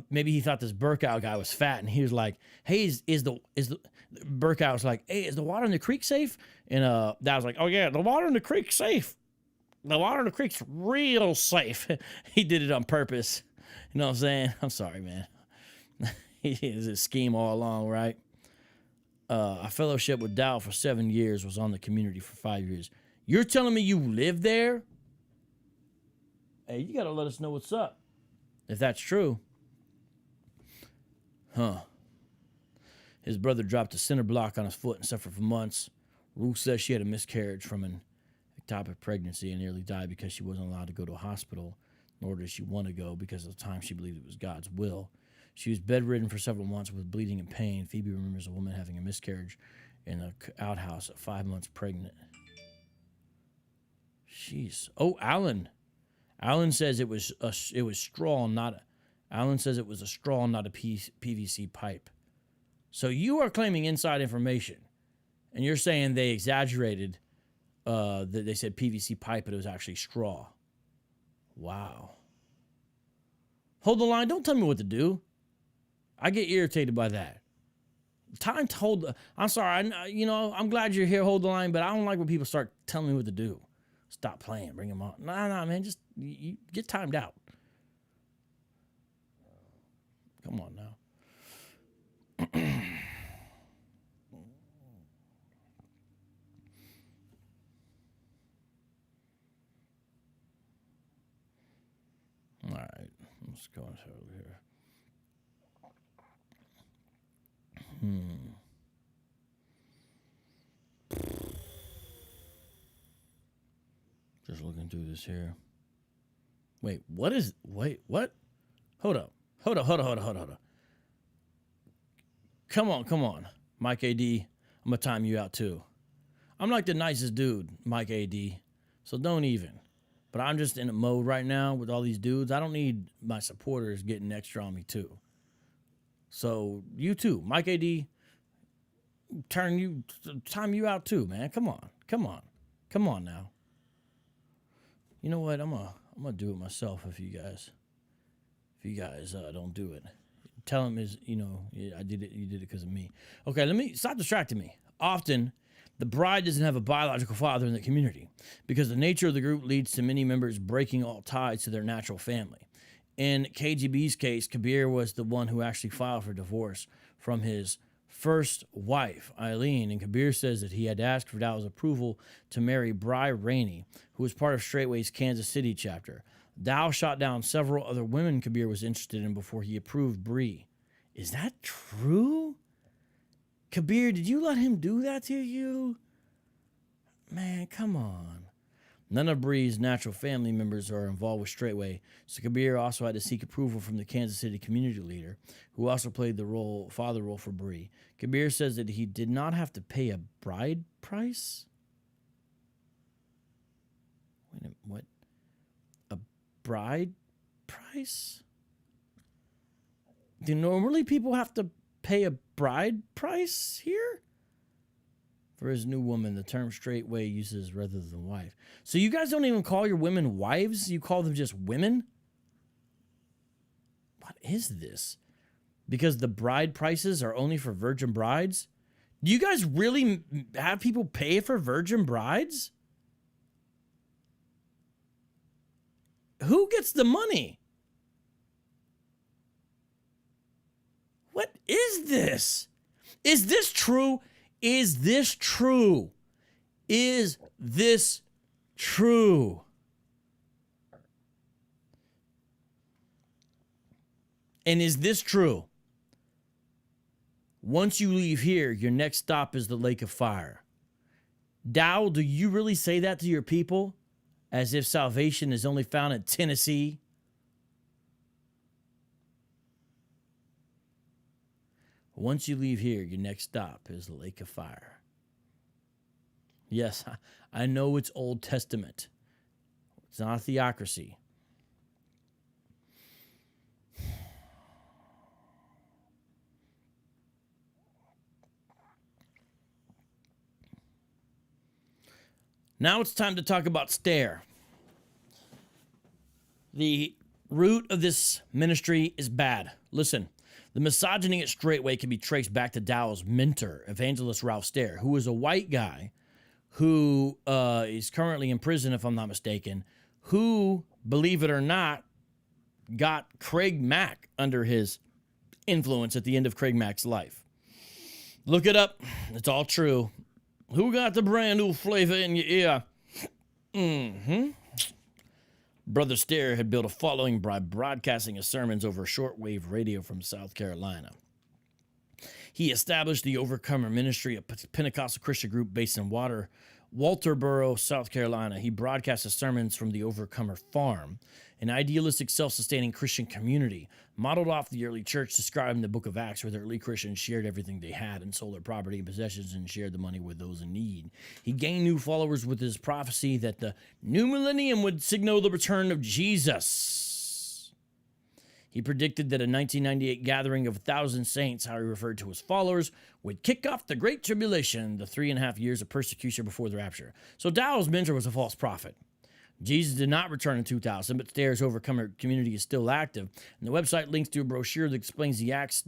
Maybe he thought this Burkow guy was fat, and he was like, "Hey, Burkow was like, hey, is the water in the creek safe?" And Dowell's like, "Oh yeah, the water in the creek's safe. The water in the creek's real safe." He did it on purpose. You know what I'm saying? I'm sorry, man. It was a scheme all along, right? I fellowship with Dowell for 7 years, was on the community for 5 years. You're telling me you live there? Hey, you got to let us know what's up, if that's true. Huh. His brother dropped a cinder block on his foot and suffered for months. Ruth says she had a miscarriage from an ectopic pregnancy and nearly died because she wasn't allowed to go to a hospital, nor did she want to go because at the time she believed it was God's will. She was bedridden for several months with bleeding and pain. Phoebe remembers a woman having a miscarriage in an outhouse at 5 months pregnant. Jeez. Oh, Alan. Alan says it was straw, not. Alan says it was a straw, not a PVC pipe. So you are claiming inside information, and you're saying they exaggerated. That they said PVC pipe, but it was actually straw. Wow. Hold the line. Don't tell me what to do. I get irritated by that. Time to hold. I'm sorry. I'm glad you're here. Hold the line, but I don't like when people start telling me what to do. Stop playing. Bring them on. Nah, man. Just you get timed out. Come on now. All right. Let's go over here. Just looking through this here. Wait, what? Hold up. Come on. Mike AD, I'm going to time you out too. I'm like the nicest dude, Mike AD, so don't even. But I'm just in a mode right now with all these dudes. I don't need my supporters getting extra on me too. So you too, Mike AD, time you out too, man. Come on now. You know what? I'm gonna do it myself if you guys don't do it. Tell him I did it. You did it because of me. Okay, let me stop distracting me. Often, the bride doesn't have a biological father in the community because the nature of the group leads to many members breaking all ties to their natural family. In KGB's case, Kabir was the one who actually filed for divorce from his first wife, Eileen, and Kabir says that he had asked for Dowell's approval to marry Bri Rainey, who was part of Straitway's Kansas City chapter. Dowell shot down several other women Kabir was interested in before he approved Bri. Is that true? Kabir, did you let him do that to you? Man, come on. None of Bri's natural family members are involved with Straitway, so Kabir also had to seek approval from the Kansas City community leader, who also played the father role for Bri. Kabir says that he did not have to pay a bride price. Wait What? A bride price? Do normally people have to pay a bride price here? For his new woman, the term Straitway uses rather than wife. So you guys don't even call your women wives? You call them just women? What is this? Because the bride prices are only for virgin brides? Do you guys really have people pay for virgin brides? Who gets the money? What is this? Is this true? Is this true? Is this true? And is this true? Once you leave here, your next stop is the lake of fire. Dowell, do you really say that to your people? As if salvation is only found in Tennessee? Once you leave here, your next stop is the lake of fire. Yes, I know it's Old Testament. It's not a theocracy. Now it's time to talk about stare. The root of this ministry is bad. Listen, the misogyny at Straitway can be traced back to Dowell's mentor, evangelist Ralph Stare, who was a white guy who is currently in prison, if I'm not mistaken, who, believe it or not, got Craig Mack under his influence at the end of Craig Mack's life. Look it up. It's all true. Who got the brand new flavor in your ear? Brother Stare had built a following by broadcasting his sermons over shortwave radio from South Carolina. He established the Overcomer Ministry, a Pentecostal Christian group based in Walterboro, South Carolina. He broadcast his sermons from the Overcomer Farm, an idealistic, self-sustaining Christian community modeled off the early church described in the book of Acts, where the early Christians shared everything they had and sold their property and possessions and shared the money with those in need. He gained new followers with his prophecy that the new millennium would signal the return of Jesus. He predicted that a 1998 gathering of 1,000 saints, how he referred to his followers, would kick off the Great Tribulation, the 3.5 years of persecution before the rapture. So Dowell's mentor was a false prophet. Jesus did not return in 2000, but Stare's Overcomer community is still active. And the website links to a brochure that explains the Acts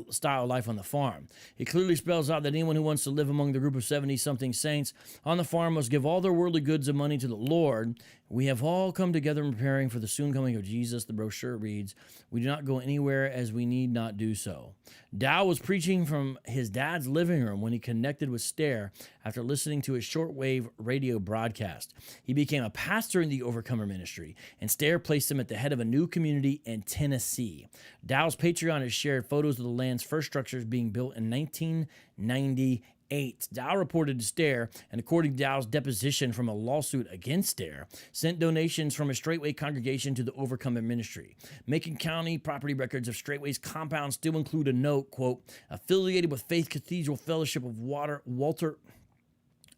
style life on the farm. It clearly spells out that anyone who wants to live among the group of 70-something saints on the farm must give all their worldly goods and money to the Lord. We have all come together in preparing for the soon coming of Jesus. The brochure reads, "We do not go anywhere as we need not do so." Dowell was preaching from his dad's living room when he connected with Stare after listening to his shortwave radio broadcast. He became a pastor in the Overcomer ministry, and Stare placed him at the head of a new community in Tennessee. Dowell's Patreon has shared photos of the land's first structures being built in 1998. Dowell reported to Stare, and according to Dowell's deposition from a lawsuit against Stare, sent donations from a Straitway congregation to the Overcomer ministry. Macon County property records of Straitway's compound still include a note, quote, affiliated with Faith Cathedral Fellowship of Walter.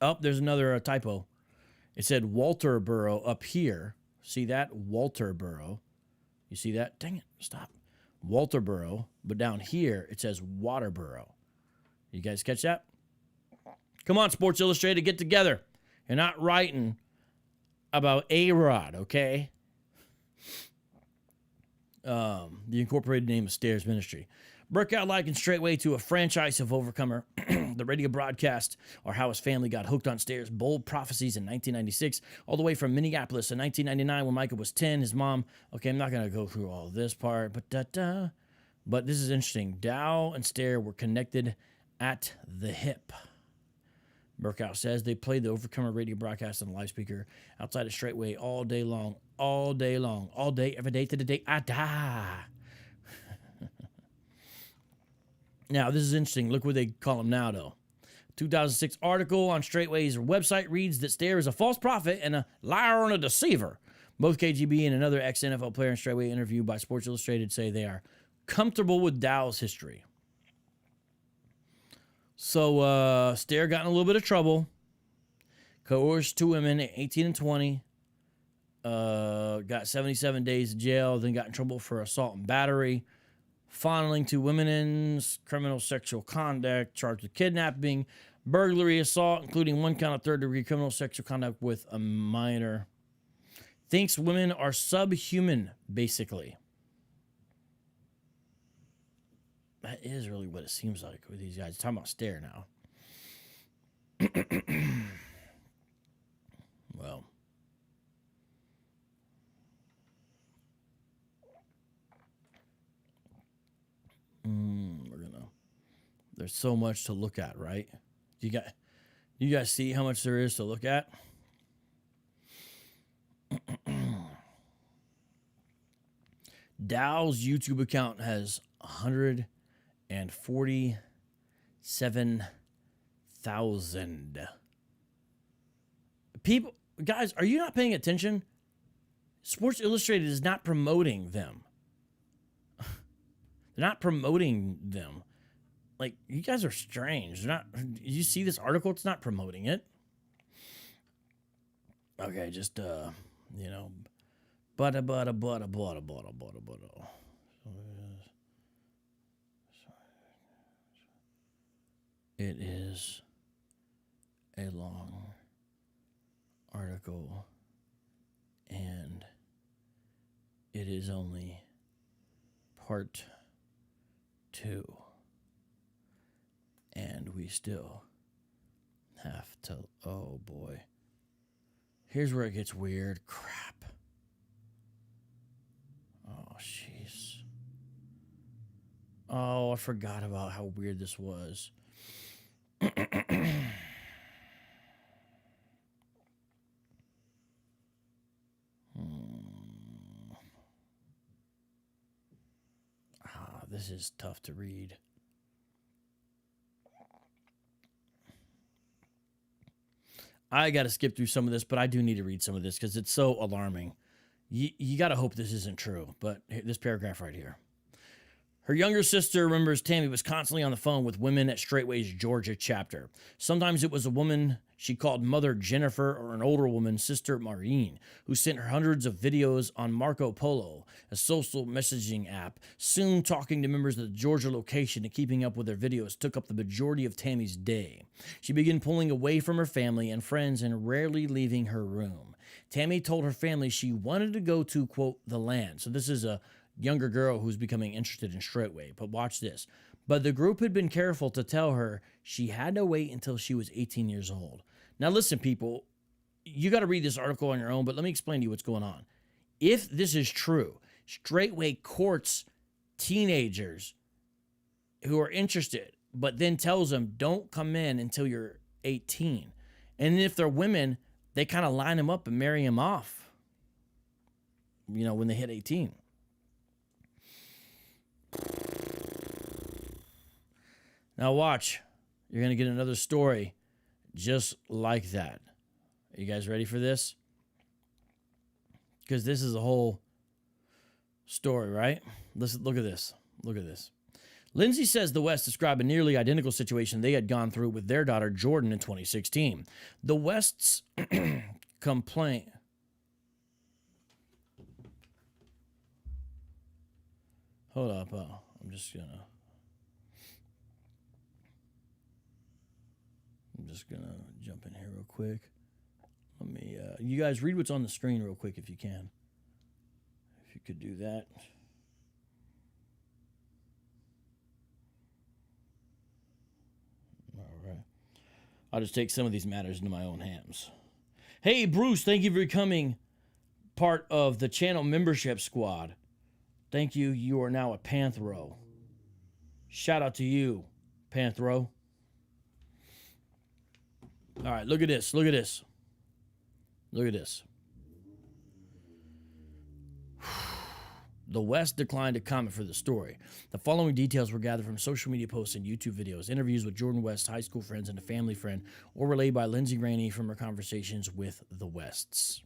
Oh, there's another typo. It said Walterboro up here. See that? Walterboro. You see that? Dang it. Stop. Walterboro. But down here, it says Waterboro. You guys catch that? Come on, Sports Illustrated, get together. You're not writing about A-Rod, okay? The incorporated name of Stare's ministry. Broke out like in Straitway to a franchise of Overcomer. The radio broadcast, or how his family got hooked on Stare's bold prophecies in 1996, all the way from Minneapolis in 1999 when Micah was 10. His mom, okay, I'm not going to go through all this part, but this is interesting. Dowell and Stare were connected at the hip. Burkout says they played the Overcomer radio broadcast on the live speaker outside of Straitway all day long, all day, every day to the day I die. Now, this is interesting. Look what they call him now, though. 2006 article on Straitway's website reads that Stare is a false prophet and a liar and a deceiver. Both KGB and another ex-NFL player in Straitway interviewed by Sports Illustrated say they are comfortable with Dowell's history. So, Stare got in a little bit of trouble. Coerced two women, 18 and 20, got 77 days in jail, then got in trouble for assault and battery, fondling two women, criminal sexual conduct, charged with kidnapping, burglary, assault, including one count of third-degree criminal sexual conduct with a minor. Thinks women are subhuman, basically. That is really what it seems like with these guys. Talking about stare now. Well. There's so much to look at, right? You guys see how much there is to look at? Dowell's YouTube account has 147,000 people. Guys, are you not paying attention? Sports Illustrated is not promoting them. They're not promoting them. Like, you guys are strange. They're not. You see this article? It's not promoting it. Okay, just you know, butter. It is a long article, and it is only part 2. And we still have to, oh boy. Here's where it gets weird. Crap. Oh, jeez. Oh, I forgot about how weird this was. This is tough to read. I got to skip through some of this, but I do need to read some of this because it's so alarming. You got to hope this isn't true, but this paragraph right here. Her younger sister remembers Tammy was constantly on the phone with women at Straitway's Georgia chapter. Sometimes it was a woman she called Mother Jennifer or an older woman, Sister Maureen, who sent her hundreds of videos on Marco Polo, a social messaging app. Soon talking to members of the Georgia location and keeping up with their videos took up the majority of Tammy's day. She began pulling away from her family and friends and rarely leaving her room. Tammy told her family she wanted to go to, quote, the land. So this is a younger girl who's becoming interested in Straitway. But watch this. But the group had been careful to tell her she had to wait until she was 18 years old. Now listen, people, you got to read this article on your own, but let me explain to you what's going on. If this is true, Straitway courts teenagers who are interested, but then tells them don't come in until you're 18. And if they're women, they kind of line them up and marry them off, you know, when they hit 18. Now watch. You're going to get another story just like that. Are you guys ready for this? Because this is a whole story, right? Listen, look at this. Look at this. Lindsay says the West described a nearly identical situation they had gone through with their daughter Jordan in 2016. The West's complaint. Hold up. I'm just gonna jump in here real quick. Let me, you guys read what's on the screen real quick if you can. If you could do that. All right. I'll just take some of these matters into my own hands. Hey, Bruce, thank you for becoming part of the channel membership squad. Thank you. You are now a Panthro. Shout out to you, Panthro. All right, look at this. Look at this. Look at this. The West declined to comment for the story. The following details were gathered from social media posts and YouTube videos, interviews with Jordan West's high school friends and a family friend, or relayed by Lindsay Rainey from her conversations with the Wests.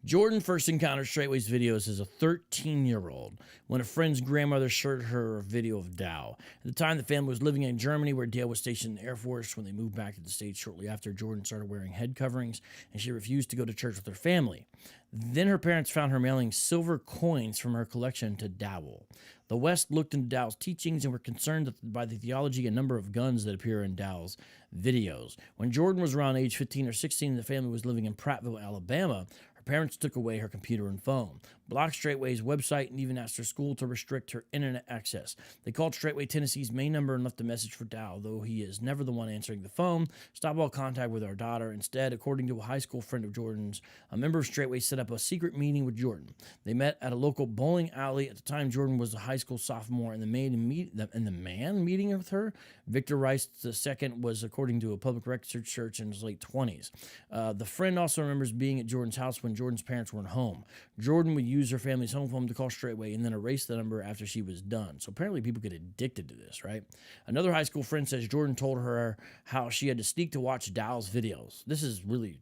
Jordan first encountered Straitway's videos as a 13-year-old when a friend's grandmother showed her a video of Dowell. At the time, the family was living in Germany, where Dale was stationed in the Air Force. When they moved back to the States shortly after, Jordan started wearing head coverings, and she refused to go to church with her family. Then her parents found her mailing silver coins from her collection to Dowell. The West looked into Dowell's teachings and were concerned by the theology and number of guns that appear in Dowell's videos. When Jordan was around age 15 or 16, the family was living in Prattville, Alabama. Her parents took away her computer and phone, blocked Straitway's website, and even asked her school to restrict her internet access. They called Straitway Tennessee's main number and left a message for Dowell, though he is never the one answering the phone. Stop all contact with our daughter. Instead, according to a high school friend of Jordan's, a member of Straitway set up a secret meeting with Jordan. They met at a local bowling alley. At the time, Jordan was a high school sophomore, and the man meeting with her, Victor Rice II, was, according to a public records search, in his late 20s. The friend also remembers being at Jordan's house when Jordan's parents weren't home. Jordan would use her family's home phone to call Straitway and then erase the number after she was done. So apparently people get addicted to this, right? Another high school friend says Jordan told her how she had to sneak to watch Dowell's videos. This is really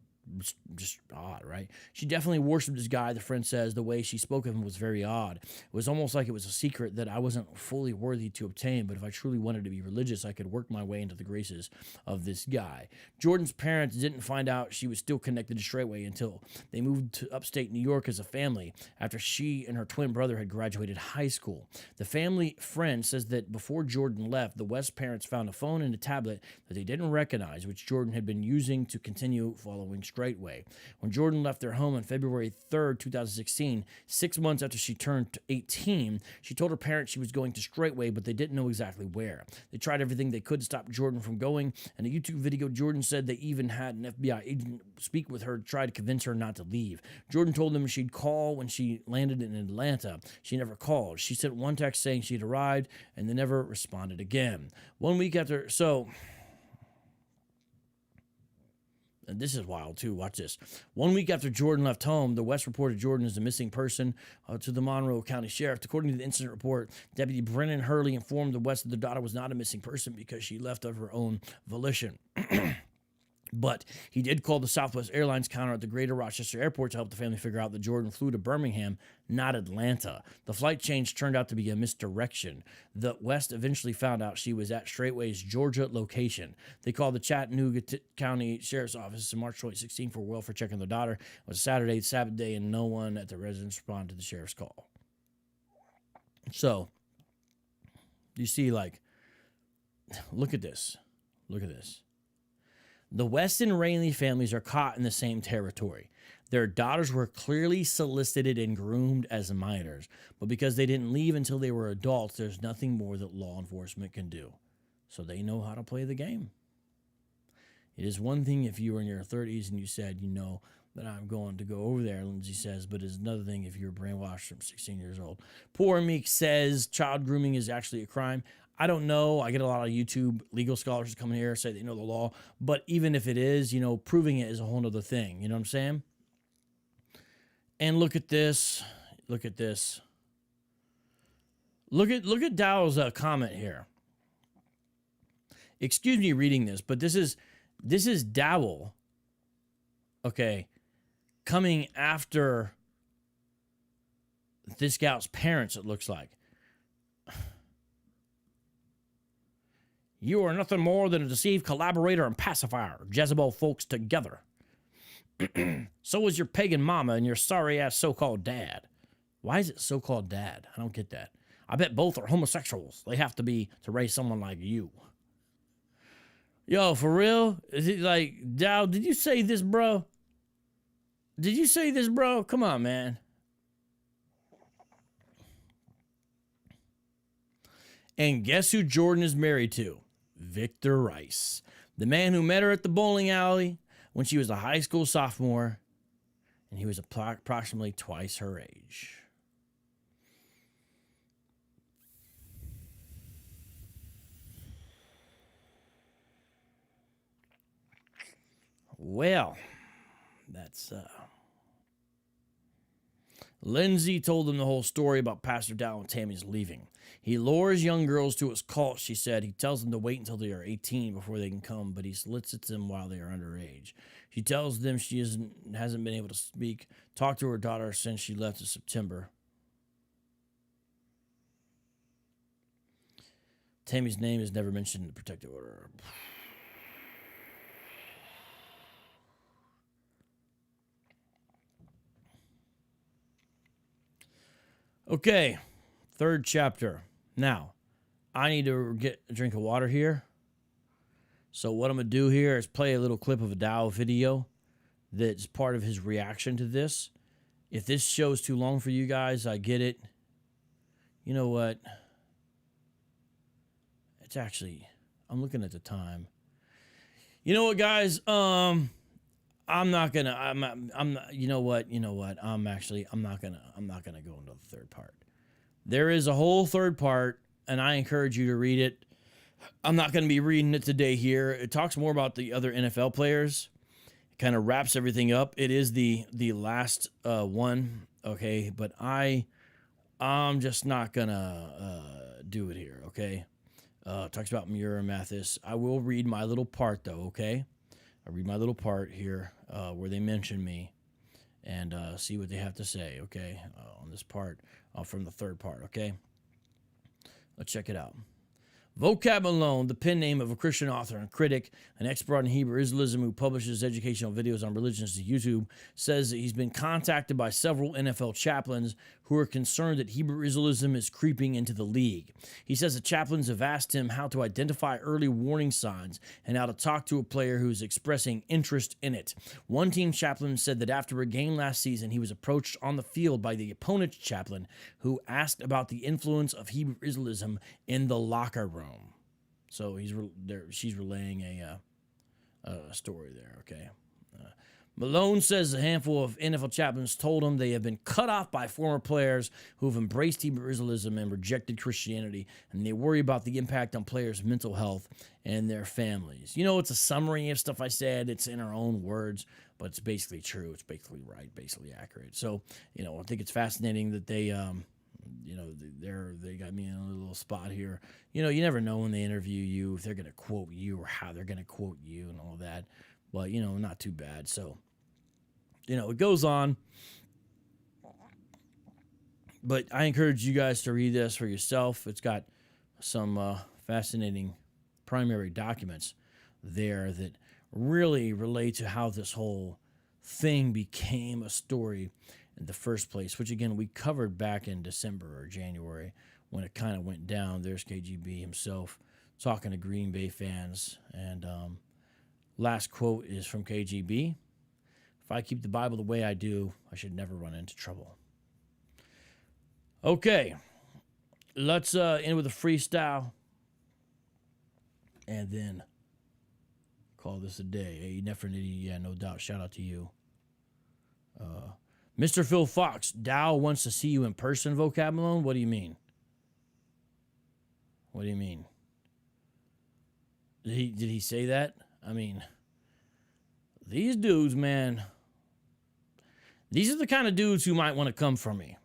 just odd, right? She definitely worshipped this guy. The friend says the way she spoke of him was very odd. It was almost like it was a secret that I wasn't fully worthy to obtain, but if I truly wanted to be religious, I could work my way into the graces of this guy. Jordan's parents didn't find out she was still connected to Straitway until they moved to upstate New York as a family after she and her twin brother had graduated high school. The family friend says that before Jordan left, the West parents found a phone and a tablet that they didn't recognize, which Jordan had been using to continue following Straitway. When Jordan left their home on February 3rd, 2016, 6 months after she turned 18, she told her parents she was going to Straitway, but they didn't know exactly where. They tried everything they could to stop Jordan from going. In a YouTube video, Jordan said they even had an FBI agent speak with her to try to convince her not to leave. Jordan told them she'd call when she landed in Atlanta. She never called. She sent one text saying she'd arrived, and they never responded again. 1 week after, and this is wild, too. Watch this. 1 week after Jordan left home, the West reported Jordan as a missing person to the Monroe County Sheriff. According to the incident report, Deputy Brennan Hurley informed the West that the daughter was not a missing person because she left of her own volition. But he did call the Southwest Airlines counter at the Greater Rochester Airport to help the family figure out that Jordan flew to Birmingham, not Atlanta. The flight change turned out to be a misdirection. The West eventually found out she was at Straitway's Georgia location. They called the Chattanooga County Sheriff's Office in March 2016 for a welfare check on their daughter. It was Saturday, Sabbath day, and no one at the residence responded to the sheriff's call. So, you see, like, look at this. Look at this. The West and Rainley families are caught in the same territory. Their daughters were clearly solicited and groomed as minors, but because they didn't leave until they were adults, there's nothing more that law enforcement can do. So they know how to play the game. It is one thing if you were in your 30s and you said, you know, that I'm going to go over there, Lindsay says, but it's another thing if you're brainwashed from 16 years old. Poor Meek says child grooming is actually a crime. I don't know. I get a lot of YouTube legal scholars coming here say they know the law, but even if it is, you know, proving it is a whole other thing. You know what I'm saying? And look at this. Look at this. Look at Dowell's comment here. Excuse me reading this, but this is Dowell. Okay, coming after this gal's parents, it looks like. You are nothing more than a deceived collaborator and pacifier. Jezebel folks together. So is your pagan mama and your sorry-ass so-called dad. Why is it so-called dad? I don't get that. I bet both are homosexuals. They have to be to raise someone like you. Yo, for real? Is it like, Dow, did you say this, bro? Did you say this, bro? Come on, man. And guess who Jordan is married to? Victor Rice, the man who met her at the bowling alley when she was a high school sophomore, and he was approximately twice her age. Well, that's Lindsay told them the whole story about Pastor Dowell and Tammy's leaving. He lures young girls to his cult, she said. He tells them to wait until they are 18 before they can come, but he solicits them while they are underage. She tells them she hasn't been able to talk to her daughter since she left in September. Tammy's name is never mentioned in the protective order. Okay, third chapter. Now, I need to get a drink of water here. So what I'm going to do here is play a little clip of a Dowell video that's part of his reaction to this. If this show's too long for you guys, I get it. You know what? It's actually, I'm looking at the time. You know what, guys? I'm not, you know what? I'm not gonna go into the third part. There is a whole third part, and I encourage you to read it. I'm not going to be reading it today here. It talks more about the other NFL players. It kind of wraps everything up. It is the last one, okay? But I'm just not going to do it here, okay? Talks about Mura Mathis. I will read my little part, though, okay? I'll read my little part here where they mention me and see what they have to say, okay, on this part from the third part, okay? Let's check it out. Vocab Malone, the pen name of a Christian author and critic, an expert in Hebrew Israelism who publishes educational videos on religions to YouTube, says that he's been contacted by several NFL chaplains who are concerned that Hebrew Israelism is creeping into the league. He says the chaplains have asked him how to identify early warning signs and how to talk to a player who's expressing interest in it. One team chaplain said that after a game last season, he was approached on the field by the opponent's chaplain who asked about the influence of Hebrew Israelism in the locker room. So she's relaying a story there, okay? Malone says a handful of NFL chaplains told him they have been cut off by former players who have embraced Hebrew Israelism and rejected Christianity, and they worry about the impact on players' mental health and their families. You know, it's a summary of stuff I said. It's in our own words, but it's basically true. It's basically right, basically accurate. So, you know, I think it's fascinating that they got me in a little spot here. You know, you never know when they interview you if they're going to quote you or how they're going to quote you and all that. But, you know, not too bad. So, you know, it goes on. But I encourage you guys to read this for yourself. It's got some fascinating primary documents there that really relate to how this whole thing became a story in the first place, which, again, we covered back in December or January when it kind of went down. There's KGB himself talking to Green Bay fans. And last quote is from KGB. If I keep the Bible the way I do, I should never run into trouble. Okay, let's end with a freestyle and then call this a day. Hey, Nephronity, yeah, no doubt. Shout out to you. Mr. Phil Fox, Dowell wants to see you in person, Vocab Malone? What do you mean? What do you mean? Did he say that? I mean, these dudes, man, these are the kind of dudes who might want to come from me.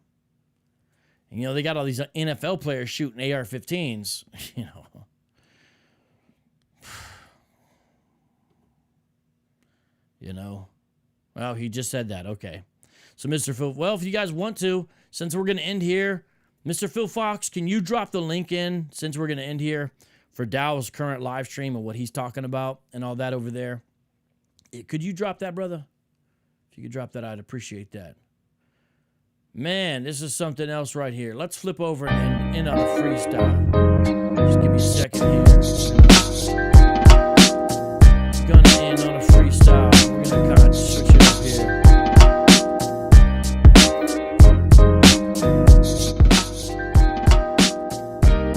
And, you know, they got all these NFL players shooting AR-15s, you know. You know? Well, he just said that. Okay. So, Mr. Phil, well, if you guys want to, since we're going to end here, Mr. Phil Fox, can you drop the link in, since we're going to end here, for Dowell's current live stream and what he's talking about and all that over there? Could you drop that, brother? If you could drop that, I'd appreciate that. Man, this is something else right here. Let's flip over and end on a freestyle. Just give me a second here. Gonna end on a freestyle. We're gonna kind of switch it up here.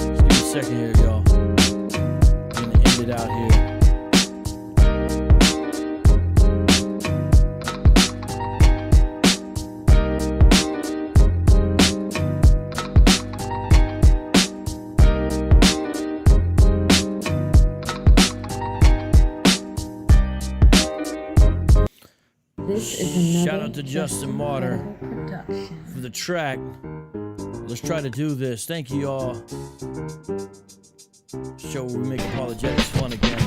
Just give me a second here, y'all. I'm gonna end it out here. Shout out to Justin Water for the track. Let's try to do this. Thank you, y'all. Show where we make apologetics fun again.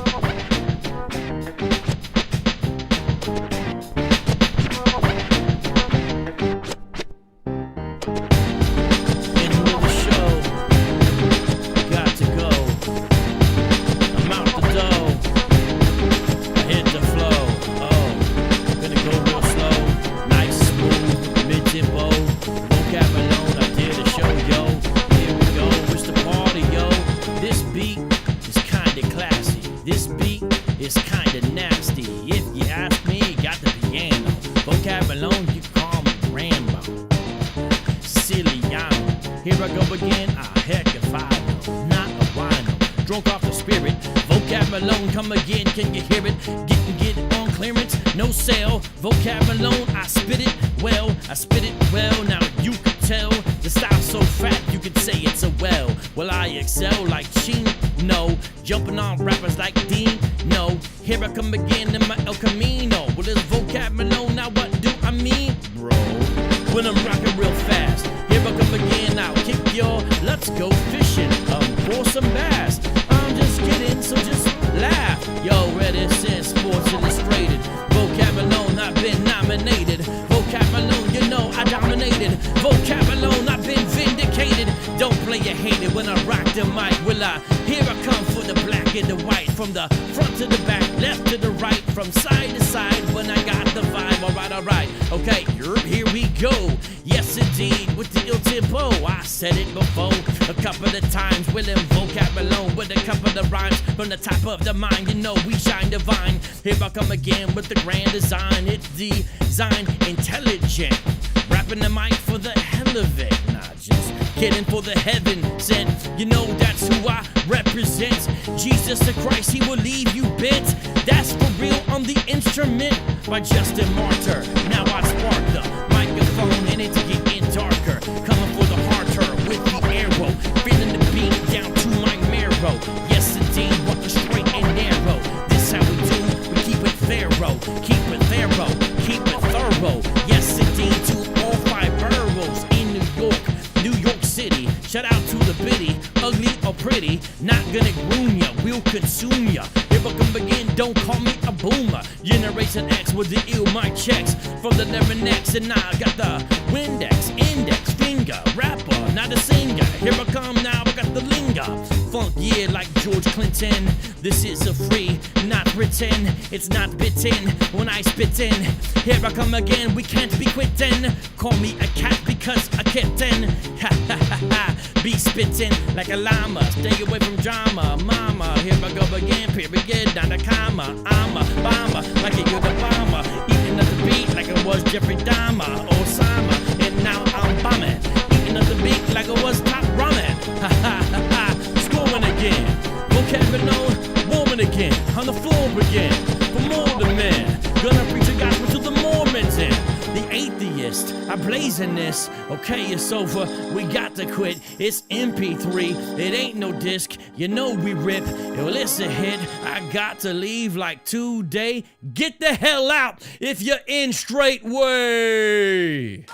Vocab Malone, you call me Rambo. Siciliano, here I go again, heck if I know, not a wino, drunk off the spirit. Vocab Malone, come again, can you hear it? Get it on clearance, no sale. Vocab Malone, I spit it well, now you can tell, the style's so fat, you could say it's a well. Well, I excel like Chino, jumping on rappers like Dean, no. Here I come again in my El Camino. Well, it's Vocab Malone, now what do I mean, bro? When I'm rocking real fast, here I come again, I'll kick your, let's go fishing, for some bass. I'm just kidding, so just laugh. Yo, ready since Sports Illustrated. Vocab Malone, I've been nominated. Vocab Malone, you know I dominated. Vocab Malone, I've been vindicated. Don't play a hater when I rock the mic. Will I? Here I come for the black and the white. From the front to the back, left to the right, from side to side when I got the vibe. Alright. Okay, here we go. Yes, indeed, with the ill tempo. I said it before a couple of times. Willing Vocab Malone with a couple of rhymes from the top of the mind. You know we shine divine. Here I come again with the grand design. It's design intelligent. Rapping the mic for the hell of it. Not just kidding, for the heaven sent. You know that's who I represent. Jesus the Christ, he will leave you bent. That's for real on the instrument by Justin Martyr. Now I spark the microphone and it's getting darker. Coming for the harder with the arrow. Feeling the beat down to my marrow. Yes indeed, walk straight and narrow. This how we do, we keep it thorough. Keep it thorough, keep it thorough. Yes indeed, to all 5 boroughs in New York City. Shout out to the bitty, ugly or pretty. Not gonna groom ya, we'll consume ya. If I come again, don't call me a boomer. Generation X with the ill mic checks from the 11X, and I got the Windex, index, finger, rapper, not a singer. Here I come now, I got the linger. Funk, yeah, like George Clinton. This is a free, not pretend. It's not bitten when I spit in. Here I come again, we can't be quitting. Call me a cat because a kitten. Ha ha ha ha. Be spitting like a llama. Stay away from drama, mama. Here I go again, period, not a comma. I'm a bomber like a Obama. Eating up the beat like I was Jeffrey Dahmer or Osama. And now I'm bombing. Eating up the beat like I was top ramen. Ha ha ha ha. Scoring again. Vocab Malone, warming again. On the floor again. For more than men. Gonna preach a gospel to the Mormons in. The atheist, I blazing this. Okay, it's over, we got to quit. It's MP3, it ain't no disc. You know we rip, well it's a hit. I got to leave like today. Get the hell out if you're in Straitway.